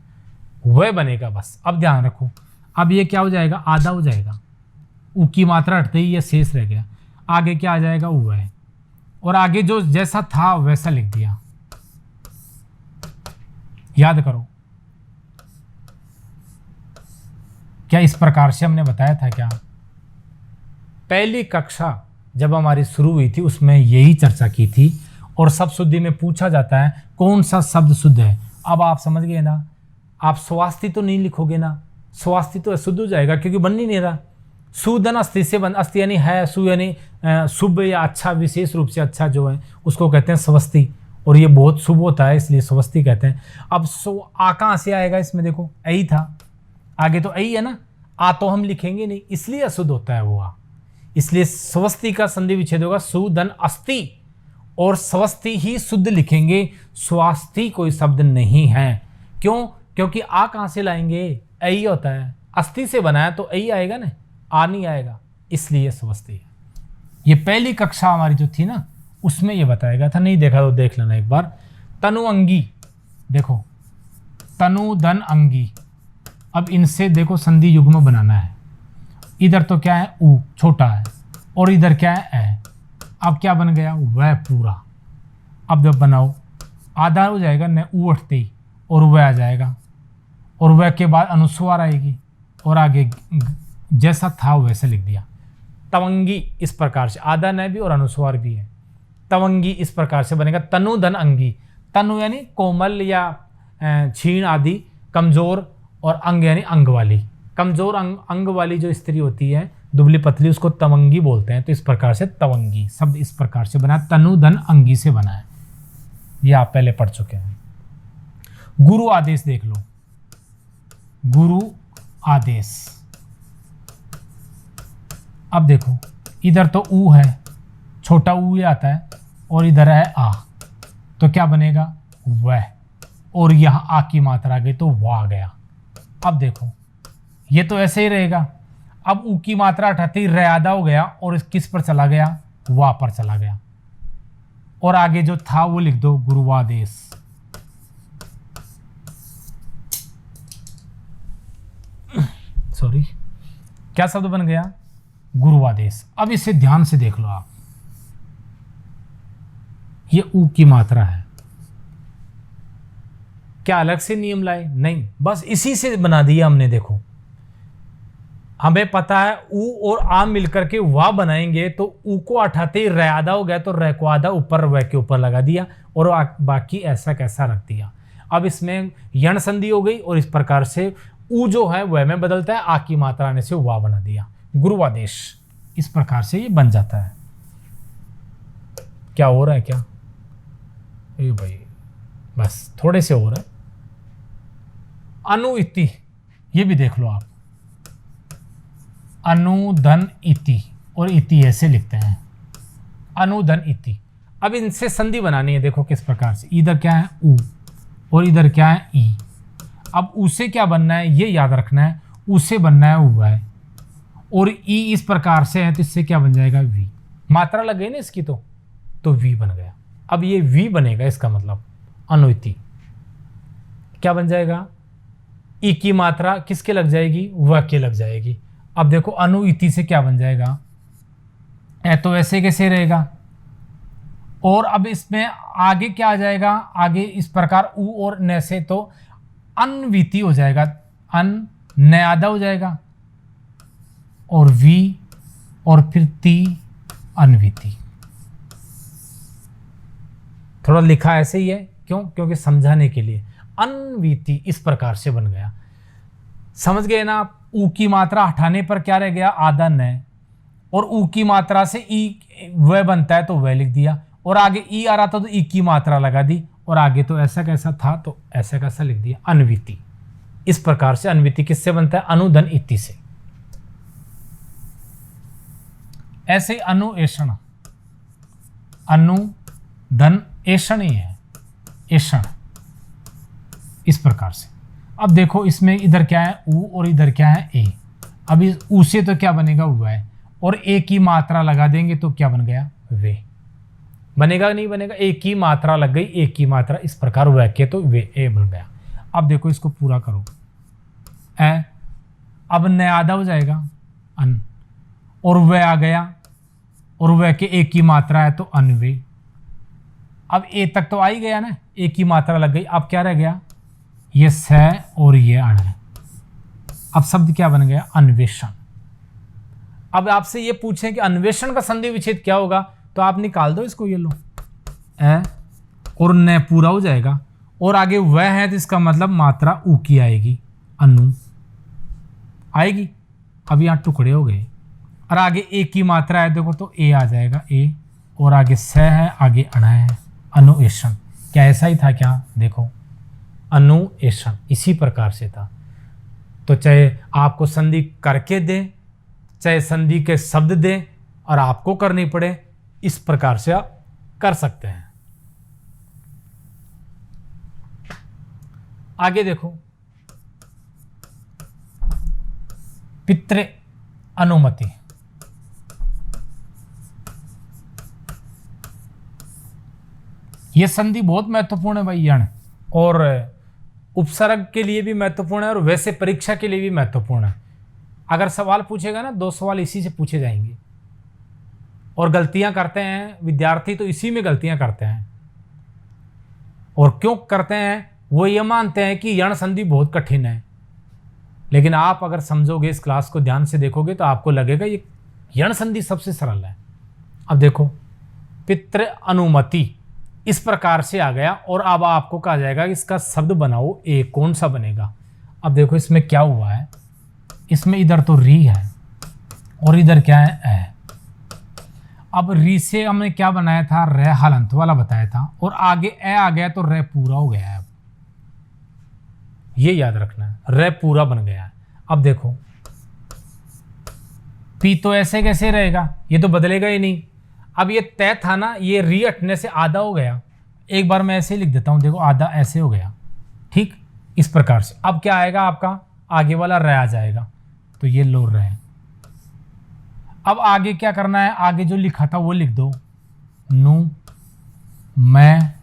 Speaker 1: वह बनेगा बस। अब ध्यान रखो, अब ये क्या हो जाएगा आधा हो जाएगा, ऊ की मात्रा हटते ही ये शेष रह गया, आगे क्या आ जाएगा वह, और आगे जो जैसा था वैसा लिख दिया, याद करो क्या इस प्रकार से हमने बताया था क्या। पहली कक्षा जब हमारी शुरू हुई थी उसमें यही चर्चा की थी, और शब्द शुद्धि में पूछा जाता है कौन सा शब्द शुद्ध है। अब आप समझ गए ना, आप स्वास्थ्य तो नहीं लिखोगे ना, स्वास्थ्य तो शुद्ध हो जाएगा क्योंकि बन ही नहीं रहा। सुधन अस्थि से बन, अस्थि यानी है, सु यानी शुभ या अच्छा, विशेष रूप से अच्छा जो है उसको कहते हैं स्वस्ति, और ये बहुत शुभ होता है इसलिए स्वस्ति कहते हैं। अब आ कहाँ से आएगा इसमें, देखो ऐ था, आगे तो ऐ है ना, आ तो हम लिखेंगे नहीं इसलिए अशुद्ध होता है वो आ, इसलिए स्वस्ति का संधि विच्छेद होगा सुधन अस्थि, और स्वस्ति ही शुद्ध लिखेंगे, स्वास्थ्य कोई शब्द नहीं है। क्यों, क्योंकि आ कहाँ से लाएंगे, ऐ होता है, अस्थि से बना है तो ऐ आएगा ना, आ नहीं आएगा, इसलिए स्वस्ति है। ये पहली कक्षा हमारी जो थी ना उसमें ये बताया गया था, नहीं देखा तो देख लेना एक बार। तनु अंगी, देखो तनु धन अंगी, अब इनसे देखो संधि युग्म बनाना है, इधर तो क्या है ऊ छोटा है और इधर क्या है ए, अब क्या बन गया वह पूरा। अब जब बनाओ आधा हो जाएगा न ऊ उठते ही, और वह आ जाएगा, और वह के बाद अनुस्वार आएगी, और आगे जैसा था वैसे लिख दिया। तवंगी इस प्रकार से, आधा न भी और अनुस्वार भी है, तवंगी इस प्रकार से बनेगा। तनु धन अंगी, तनु यानी कोमल या क्षीण आदि, कमजोर, और अंग यानी अंग वाली, कमजोर अंग वाली जो स्त्री होती है दुबली पतली उसको तवंगी बोलते हैं, तो इस प्रकार से तवंगी शब्द इस प्रकार से बना, तनु धन अंगी से बना है, ये आप पहले पढ़ चुके हैं। गुरु आदेश देख लो, गुरु आदेश, अब देखो इधर तो ऊ है, छोटा ऊ आता है, और इधर है आ, तो क्या बनेगा वह, और यहाँ आ की मात्रा आ गई तो वा आ गया। अब देखो ये तो ऐसे ही रहेगा। अब ऊ की मात्रा हटाते ही र आधा हो गया और किस पर चला गया, वा पर चला गया। और आगे जो था वो लिख दो गुरुवादेश। सॉरी, क्या शब्द बन गया, गुरुवादेश। अब इसे ध्यान से देख लो आप, ये ऊ की मात्रा है। क्या अलग से नियम लाए? नहीं, बस इसी से बना दिया हमने। देखो हमें पता है ऊ और आ मिलकर के वाह बनाएंगे, तो ऊ को हटाते ही र आधा हो गया, तो र को आधा ऊपर व के ऊपर लगा दिया और बाकी ऐसा कैसा रख दिया। अब इसमें यण संधि हो गई और इस प्रकार से ऊ जो है वह में बदलता है, आ की मात्रा आने से वाह बना दिया, गुरुवादेश। इस प्रकार से ये बन जाता है। क्या हो रहा है क्या? ये भाई बस थोड़े से हो रहा है। अनु इति, ये भी देख लो आप, अनुधन इति, और इति ऐसे लिखते हैं, अनुधन इति। अब इनसे संधि बनानी है, देखो किस प्रकार से। इधर क्या है ऊ और इधर क्या है ई। अब ऊ से क्या बनना है ये याद रखना है, ऊ से बनना है ऊ है, और ई इस प्रकार से है तो इससे क्या बन जाएगा वी। मात्रा लग गई ना इसकी, तो वी बन गया। अब ये वी बनेगा, इसका मतलब अनुइति क्या बन जाएगा, ई की मात्रा किसके लग जाएगी, व के लग जाएगी। अब देखो अनुइति से क्या बन जाएगा, ए तो ऐसे कैसे रहेगा। और अब इसमें आगे क्या आ जाएगा, आगे इस प्रकार ऊ और न से तो अन्विति हो जाएगा, अन न आधा हो जाएगा, और वी और फिर ती अन्विति। थोड़ा लिखा ऐसे ही है, क्यों? क्योंकि समझाने के लिए। अन्विति इस प्रकार से बन गया, समझ गए ना आप। ऊ की मात्रा हटाने पर क्या रह गया, आधा न, और ऊ की मात्रा से ई वह बनता है तो वह लिख दिया, और आगे ई आ रहा था तो ई की मात्रा लगा दी, और आगे तो ऐसा कैसा था तो ऐसा कैसा लिख दिया, अन्विति। इस प्रकार से अन्विति किससे बनता है, अनुधन इति से। ऐसे अनुएषण, अनुधन एषण ही है, एषण, इस प्रकार से। अब देखो इसमें इधर क्या है ऊ और इधर क्या है ए। अब इस ऊ से तो क्या बनेगा व है, और ए की मात्रा लगा देंगे तो क्या बन गया, वे। बनेगा नहीं बनेगा, ए की मात्रा लग गई, ए की मात्रा इस प्रकार व के तो वे ए बन गया। अब देखो इसको पूरा करो, ए अब न आधा हो जाएगा अन, और वह आ गया, और वह के ए की मात्रा है तो अनवे। अब ए तक तो आ ही गया ना, ए की मात्रा लग गई। अब क्या रह गया, ये स और ये अण है। अब शब्द क्या बन गया, अन्वेषण। अब आपसे ये पूछें कि अन्वेषण का संधि विच्छेद क्या होगा, तो आप निकाल दो इसको, ये लो ए और न पूरा हो जाएगा, और आगे वह है तो इसका मतलब मात्रा ऊ की आएगी, अनु आएगी। अब यहाँ टुकड़े हो गए, और आगे ए की मात्रा है देखो तो ए आ जाएगा ए, और आगे स है, आगे अण है, अनुएषण। क्या ऐसा ही था क्या, देखो अनुएषण इसी प्रकार से था। तो चाहे आपको संधि करके दे, चाहे संधि के शब्द दे और आपको करनी पड़े, इस प्रकार से आप कर सकते हैं। आगे देखो, पितृ अनुमति। यह संधि बहुत महत्वपूर्ण है भाई यण, और उपसर्ग के लिए भी महत्वपूर्ण है और वैसे परीक्षा के लिए भी महत्वपूर्ण है। अगर सवाल पूछेगा ना, 2 सवाल इसी से पूछे जाएंगे। और गलतियां करते हैं विद्यार्थी, तो इसी में गलतियां करते हैं। और क्यों करते हैं, वो ये मानते हैं कि यण संधि बहुत कठिन है, लेकिन आप अगर समझोगे, इस क्लास को ध्यान से देखोगे, तो आपको लगेगा ये यण संधि सबसे सरल है। अब देखो पितृ अनुमति इस प्रकार से आ गया, और अब आपको कहा जाएगा कि इसका शब्द बनाओ, ए कौन सा बनेगा। अब देखो इसमें क्या हुआ है, इसमें इधर तो री है और इधर क्या है ए। अब री से हमने क्या बनाया था, र हलंत वाला बताया था, और आगे ए आ गया तो र पूरा हो गया है। अब ये याद रखना है, र पूरा बन गया है। अब देखो पी तो ऐसे कैसे रहेगा, ये तो बदलेगा ही नहीं। अब ये तय था ना, ये री हटने से आधा हो गया। एक बार मैं ऐसे ही लिख देता हूं, देखो आधा ऐसे हो गया, ठीक, इस प्रकार से। अब क्या आएगा आपका, आगे वाला र आ जाएगा, तो ये लो र। अब आगे क्या करना है, आगे जो लिखा था वो लिख दो, नू, मैं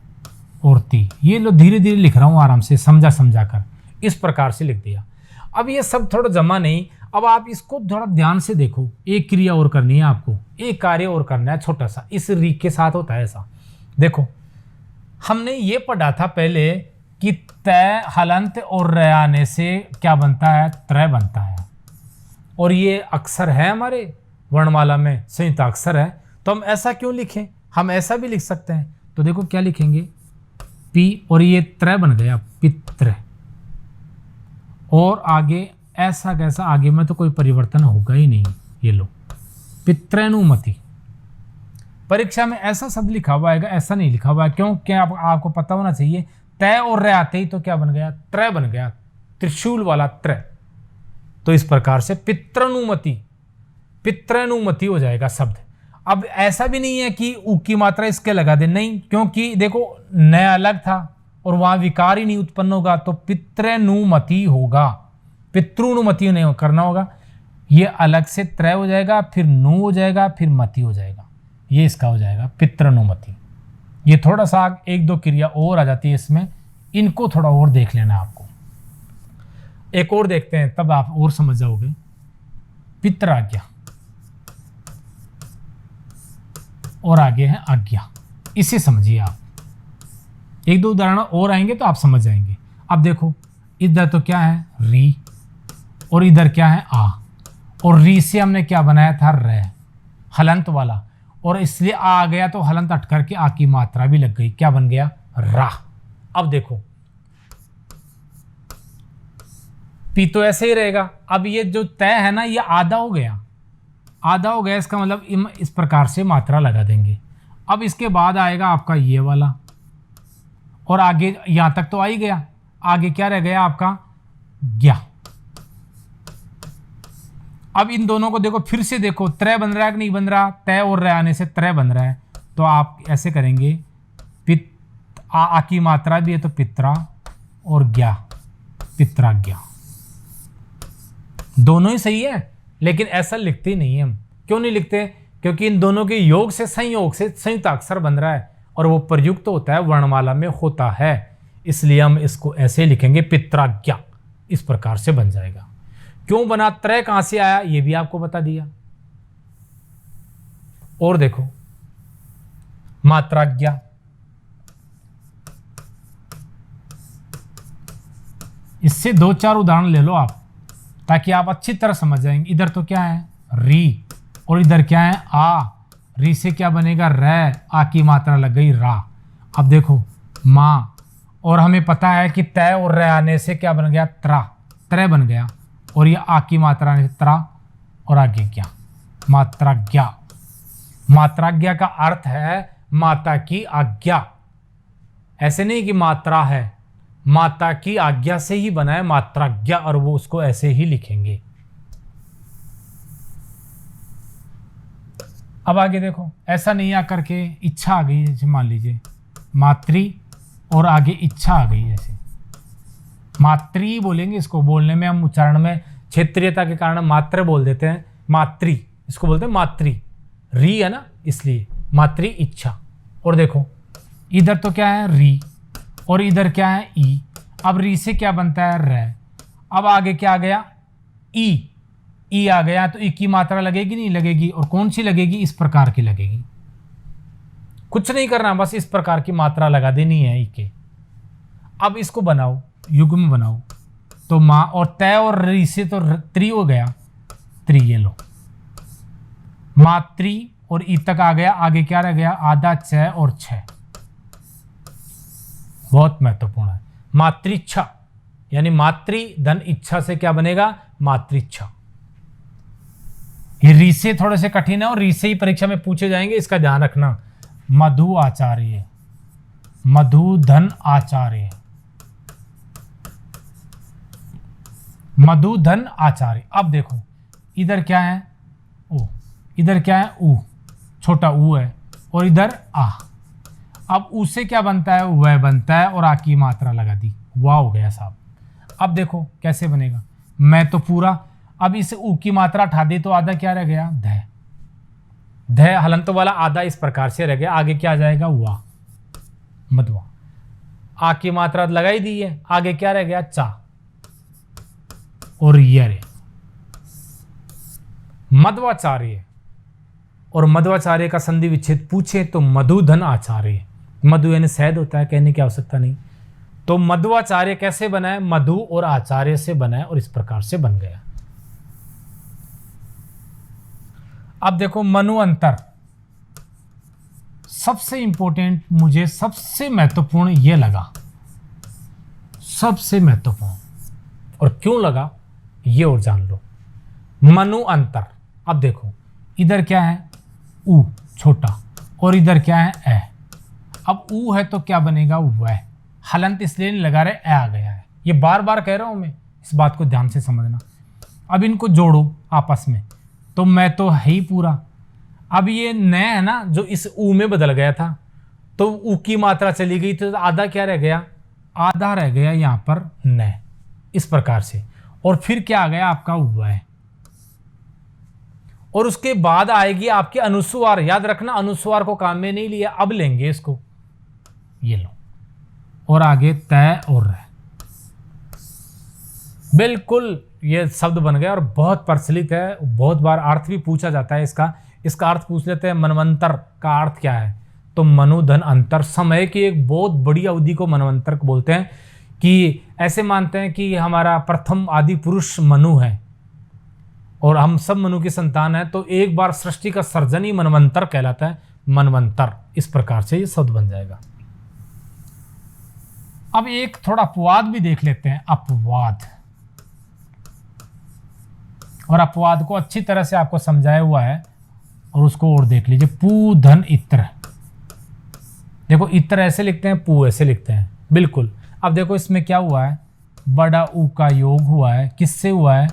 Speaker 1: और ती। ये लो धीरे धीरे लिख रहा हूं आराम से, समझा समझा कर, इस प्रकार से लिख दिया। अब ये सब थोड़ा जमा नहीं, अब आप इसको थोड़ा ध्यान से देखो। एक क्रिया और करनी है आपको, एक कार्य और करना है छोटा सा, इस री के साथ होता है ऐसा। देखो हमने ये पढ़ा था पहले कि तय हलंत और र आने से क्या बनता है, त्रय बनता है, और ये अक्षर है हमारे वर्णमाला में, संयुक्त अक्षर है, तो हम ऐसा क्यों लिखें, हम ऐसा भी लिख सकते हैं। तो देखो क्या लिखेंगे, पी और ये त्रय बन गया, पित्र, और आगे ऐसा कैसा, आगे में तो कोई परिवर्तन होगा ही नहीं। ये लो पित्रनुमति, परीक्षा में ऐसा शब्द लिखा हुआ आएगा, ऐसा नहीं लिखा हुआ है, क्यों, क्या आपको पता होना चाहिए। तय और रे आते ही तो क्या बन गया, त्रय बन गया, त्रिशूल वाला त्रय। तो इस प्रकार से पित्रनुमति, पित्रनुमति हो जाएगा शब्द। अब ऐसा भी नहीं है कि ऊ की मात्रा इसके लगा दे, नहीं, क्योंकि देखो न अलग था और वहां विकार ही नहीं उत्पन्न होगा, तो पित्रनुमति होगा, पितृनुमति नहीं करना होगा। ये अलग से त्रय हो जाएगा, फिर नु हो जाएगा, फिर मति हो जाएगा, ये इसका हो जाएगा पितृनुमति। ये थोड़ा सा एक दो क्रिया और आ जाती है इसमें, इनको थोड़ा और देख लेना आपको। एक और देखते हैं तब आप और समझ जाओगे। पितराज्ञा और आगे है आज्ञा, इसे समझिए आप। एक दो उदाहरण और आएंगे तो आप समझ जाएंगे। अब देखो इधर तो क्या है री, और इधर क्या है आ, और री से हमने क्या बनाया था र, हलंत वाला, और इसलिए आ गया तो हलंत हट करके आ की मात्रा भी लग गई, क्या बन गया रा। अब देखो पी तो ऐसे ही रहेगा। अब ये जो तय है ना, ये आधा हो गया, आधा हो गया, इसका मतलब इस प्रकार से मात्रा लगा देंगे। अब इसके बाद आएगा आपका ये वाला, और आगे यहां तक तो आ ही गया, आगे क्या रह गया आपका ज्ञा। अब इन दोनों को देखो, फिर से देखो त्रय बन रहा है कि नहीं बन रहा, तय और र आने से त्रय बन रहा है, तो आप ऐसे करेंगे, पित आ की मात्रा भी है तो पित्रा, और ज्ञा पित्राज्ञा, दोनों ही सही है, लेकिन ऐसा लिखते ही नहीं हम। क्यों नहीं लिखते, क्योंकि इन दोनों के योग से संयोग से संयुक्त अक्षर बन रहा है, और वो प्रयुक्त होता है, वर्णमाला में होता है, इसलिए हम इसको ऐसे लिखेंगे पित्राज्ञा, इस प्रकार से बन जाएगा। क्यों बना, त्रय कहां से आया ये भी आपको बता दिया। और देखो मात्राज्ञा, इससे दो चार उदाहरण ले लो आप, ताकि आप अच्छी तरह समझ जाएंगे। इधर तो क्या है री, और इधर क्या है आ, री से क्या बनेगा र, आ की मात्रा लग गई रा। अब देखो माँ, और हमें पता है कि तय और र आने से क्या बन गया त्रा, त्रय बन गया, और ये आ की मात्रा आने से त्रा, और आगे क्या मात्राज्ञा। मात्राज्ञा का अर्थ है माता की आज्ञा, ऐसे नहीं कि मात्रा है, माता की आज्ञा से ही बना है मात्राज्ञा, और वो उसको ऐसे ही लिखेंगे। अब आगे देखो, ऐसा नहीं आकर के इच्छा आ गई, जैसे मान लीजिए मातृ और आगे इच्छा आ गई, ऐसे मातृ बोलेंगे इसको। बोलने में हम उच्चारण में क्षेत्रीयता के कारण मात्र बोल देते हैं, मातृ इसको बोलते हैं मातृ, री है ना इसलिए मातृ इच्छा। और देखो इधर तो क्या है री, और इधर क्या है ई। अब री से क्या बनता है र, अब आगे क्या आ गया ई आ गया, तो ई की मात्रा लगेगी नहीं लगेगी, और कौन सी लगेगी, इस प्रकार की लगेगी। कुछ नहीं करना, बस इस प्रकार की मात्रा लगा देनी है ई के। अब इसको बनाओ, युग्म बनाओ, तो माँ और तय और री से तो त्रि हो गया, त्रि, ये लो मातृ, और ई तक आ गया, आगे क्या रह गया आधा छ और छ, बहुत महत्वपूर्ण है। मातृच्छा यानी मातृ धन इच्छा से क्या बनेगा मातृच्छा। ये री से थोड़े से कठिन है, और री से ही परीक्षा में पूछे जाएंगे, इसका ध्यान रखना। मधु आचार्य, मधु धन आचार्य, मधु धन आचार्य। अब देखो इधर क्या है ओ, इधर क्या है ऊ, छोटा ऊ है, और इधर आ। अब ऊ से क्या बनता है, वह बनता है, और आ की मात्रा लगा दी, वाह हो गया साहब। अब देखो कैसे बनेगा, मैं तो पूरा, अब इस ऊ की मात्रा हटा दी तो आधा क्या रह गया, ध। ध हलंत वाला आधा इस प्रकार से रह गया, आगे क्या आ जाएगा, वाह मधवा। आ की मात्रा लगाई दी है, आगे क्या रह गया, चा, और ये रे मध्वाचार्य। और मध्वाचार्य का संधि विच्छेद पूछे तो मधुधन आचार्य। मधु यानी शहद होता है, कहने की आवश्यकता नहीं। तो मध्वाचार्य कैसे बना है, मधु और आचार्य से बना है, और इस प्रकार से बन गया। अब देखो मनु अंतर, सबसे इंपॉर्टेंट, मुझे सबसे महत्वपूर्ण यह लगा, सबसे महत्वपूर्ण, और क्यों लगा ये और जान लो। मनु अंतर, अब देखो इधर क्या है, ऊ छोटा, और इधर क्या है, ए। अब ऊ है तो क्या बनेगा, वह। हलंत इसलिए नहीं लगा रहे, ए आ गया है, ये बार बार कह रहा हूं मैं, इस बात को ध्यान से समझना। अब इनको जोड़ो आपस में, तो मैं तो है ही पूरा। अब ये न है ना, जो इस ऊ में बदल गया था, तो ऊ की मात्रा चली गई, तो आधा क्या रह गया, आधा रह गया यहां पर न, इस प्रकार से। और फिर क्या आ गया आपका वह, और उसके बाद आएगी आपकी अनुस्वार। याद रखना, अनुस्वार को काम में नहीं लिया, अब लेंगे इसको, ये लो, और आगे तय और रह। बिल्कुल ये शब्द बन गया और बहुत प्रचलित है, बहुत बार अर्थ भी पूछा जाता है इसका। इसका अर्थ पूछ लेते हैं, मनवंतर का अर्थ क्या है, तो मनुधन अंतर, समय की एक बहुत बड़ी अवधि को मनवंतर को बोलते हैं। कि ऐसे मानते हैं कि हमारा प्रथम आदि पुरुष मनु है और हम सब मनु की संतान है, तो एक बार सृष्टि का सर्जन ही मनवंतर कहलाता है, मनवंतर। इस प्रकार से ये शब्द बन जाएगा। अब एक थोड़ा अपवाद भी देख लेते हैं, अपवाद। और अपवाद को अच्छी तरह से आपको समझाया हुआ है, और उसको और देख लीजिए। पू धन इत्र, देखो इत्र ऐसे लिखते हैं, पू ऐसे लिखते हैं, बिल्कुल। अब देखो इसमें क्या हुआ है, बड़ा ऊ का योग हुआ है, किससे हुआ है,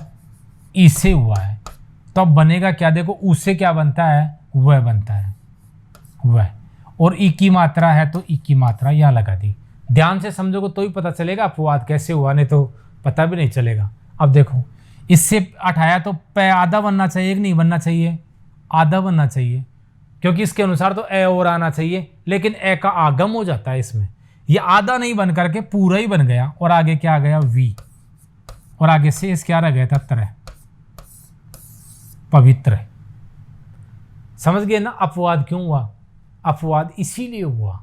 Speaker 1: ई से हुआ है। तो अब बनेगा क्या, देखो ऊ से क्या बनता है, वह बनता है, वह। और ई की मात्रा है तो ई की मात्रा यहां लगा दी। ध्यान से समझोगे तो ही पता चलेगा अपवाद कैसे हुआ, नहीं तो पता भी नहीं चलेगा। अब देखो इससे हटाया तो पै आधा बनना चाहिए कि नहीं बनना चाहिए, आधा बनना चाहिए, क्योंकि इसके अनुसार तो ए और आना चाहिए, लेकिन ए का आगम हो जाता है इसमें। ये आधा नहीं बन करके पूरा ही बन गया, और आगे क्या आ गया, वी, और आगे से इस क्या रह गया था, तरह, पवित्र। समझ गए ना अपवाद क्यों हुआ। अपवाद इसीलिए हुआ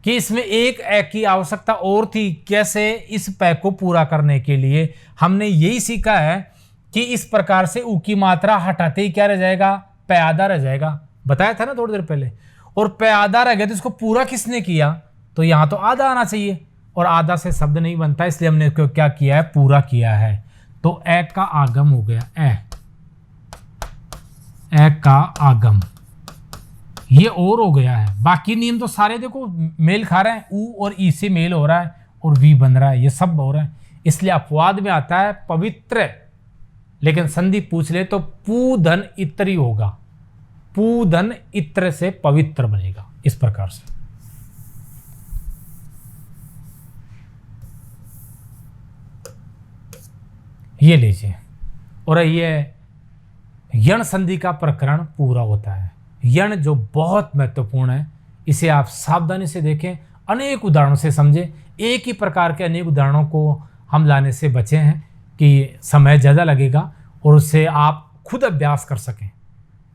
Speaker 1: कि इसमें एक ए की आवश्यकता और थी। कैसे, इस पै को पूरा करने के लिए हमने यही सीखा है कि इस प्रकार से ऊ की मात्रा हटाते ही क्या रह जाएगा, पै आधा रह जाएगा। बताया था ना थोड़ी देर पहले। और पै आधा रह गया तो इसको पूरा किसने किया, तो यहां तो आधा आना चाहिए, और आधा से शब्द नहीं बनता, इसलिए हमने इसको क्या किया है, पूरा किया है। तो ए का आगम हो गया, ए का आगम, ये और हो गया है। बाकी नियम तो सारे देखो मेल खा रहे हैं, ऊ और ई से मेल हो रहा है, और वी बन रहा है, ये सब हो रहा है। इसलिए अपवाद में आता है पवित्र, लेकिन संधि पूछ ले तो पूधन इत्र ही होगा, पूधन इत्र से पवित्र बनेगा, इस प्रकार से। ये लीजिए, और ये यण संधि का प्रकरण पूरा होता है। यण जो बहुत महत्वपूर्ण है, इसे आप सावधानी से देखें, अनेक उदाहरणों से समझें। एक ही प्रकार के अनेक उदाहरणों को हम लाने से बचे हैं कि समय ज़्यादा लगेगा, और उससे आप खुद अभ्यास कर सकें।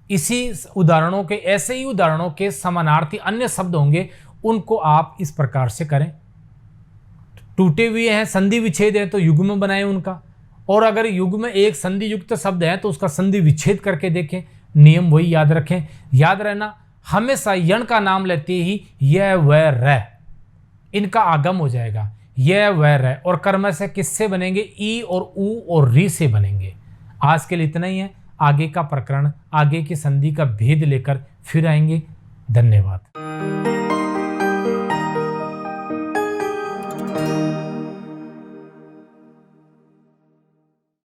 Speaker 1: इसी उदाहरणों के, ऐसे ही उदाहरणों के समानार्थी अन्य शब्द होंगे, उनको आप इस प्रकार से करें। टूटे हुए हैं, संधि विच्छेद है, तो युग्म बनाएं उनका। और अगर युग में एक संधि युक्त शब्द है तो उसका संधि विच्छेद करके देखें। नियम वही याद रखें। याद रहना, हमेशा यण का नाम लेते ही यह वह रह, इनका आगम हो जाएगा, यह वह रह। और कर्म से किससे बनेंगे, ई और ऊ और री से बनेंगे। आज के लिए इतना ही है। आगे का प्रकरण, आगे की संधि का भेद लेकर फिर आएंगे। धन्यवाद।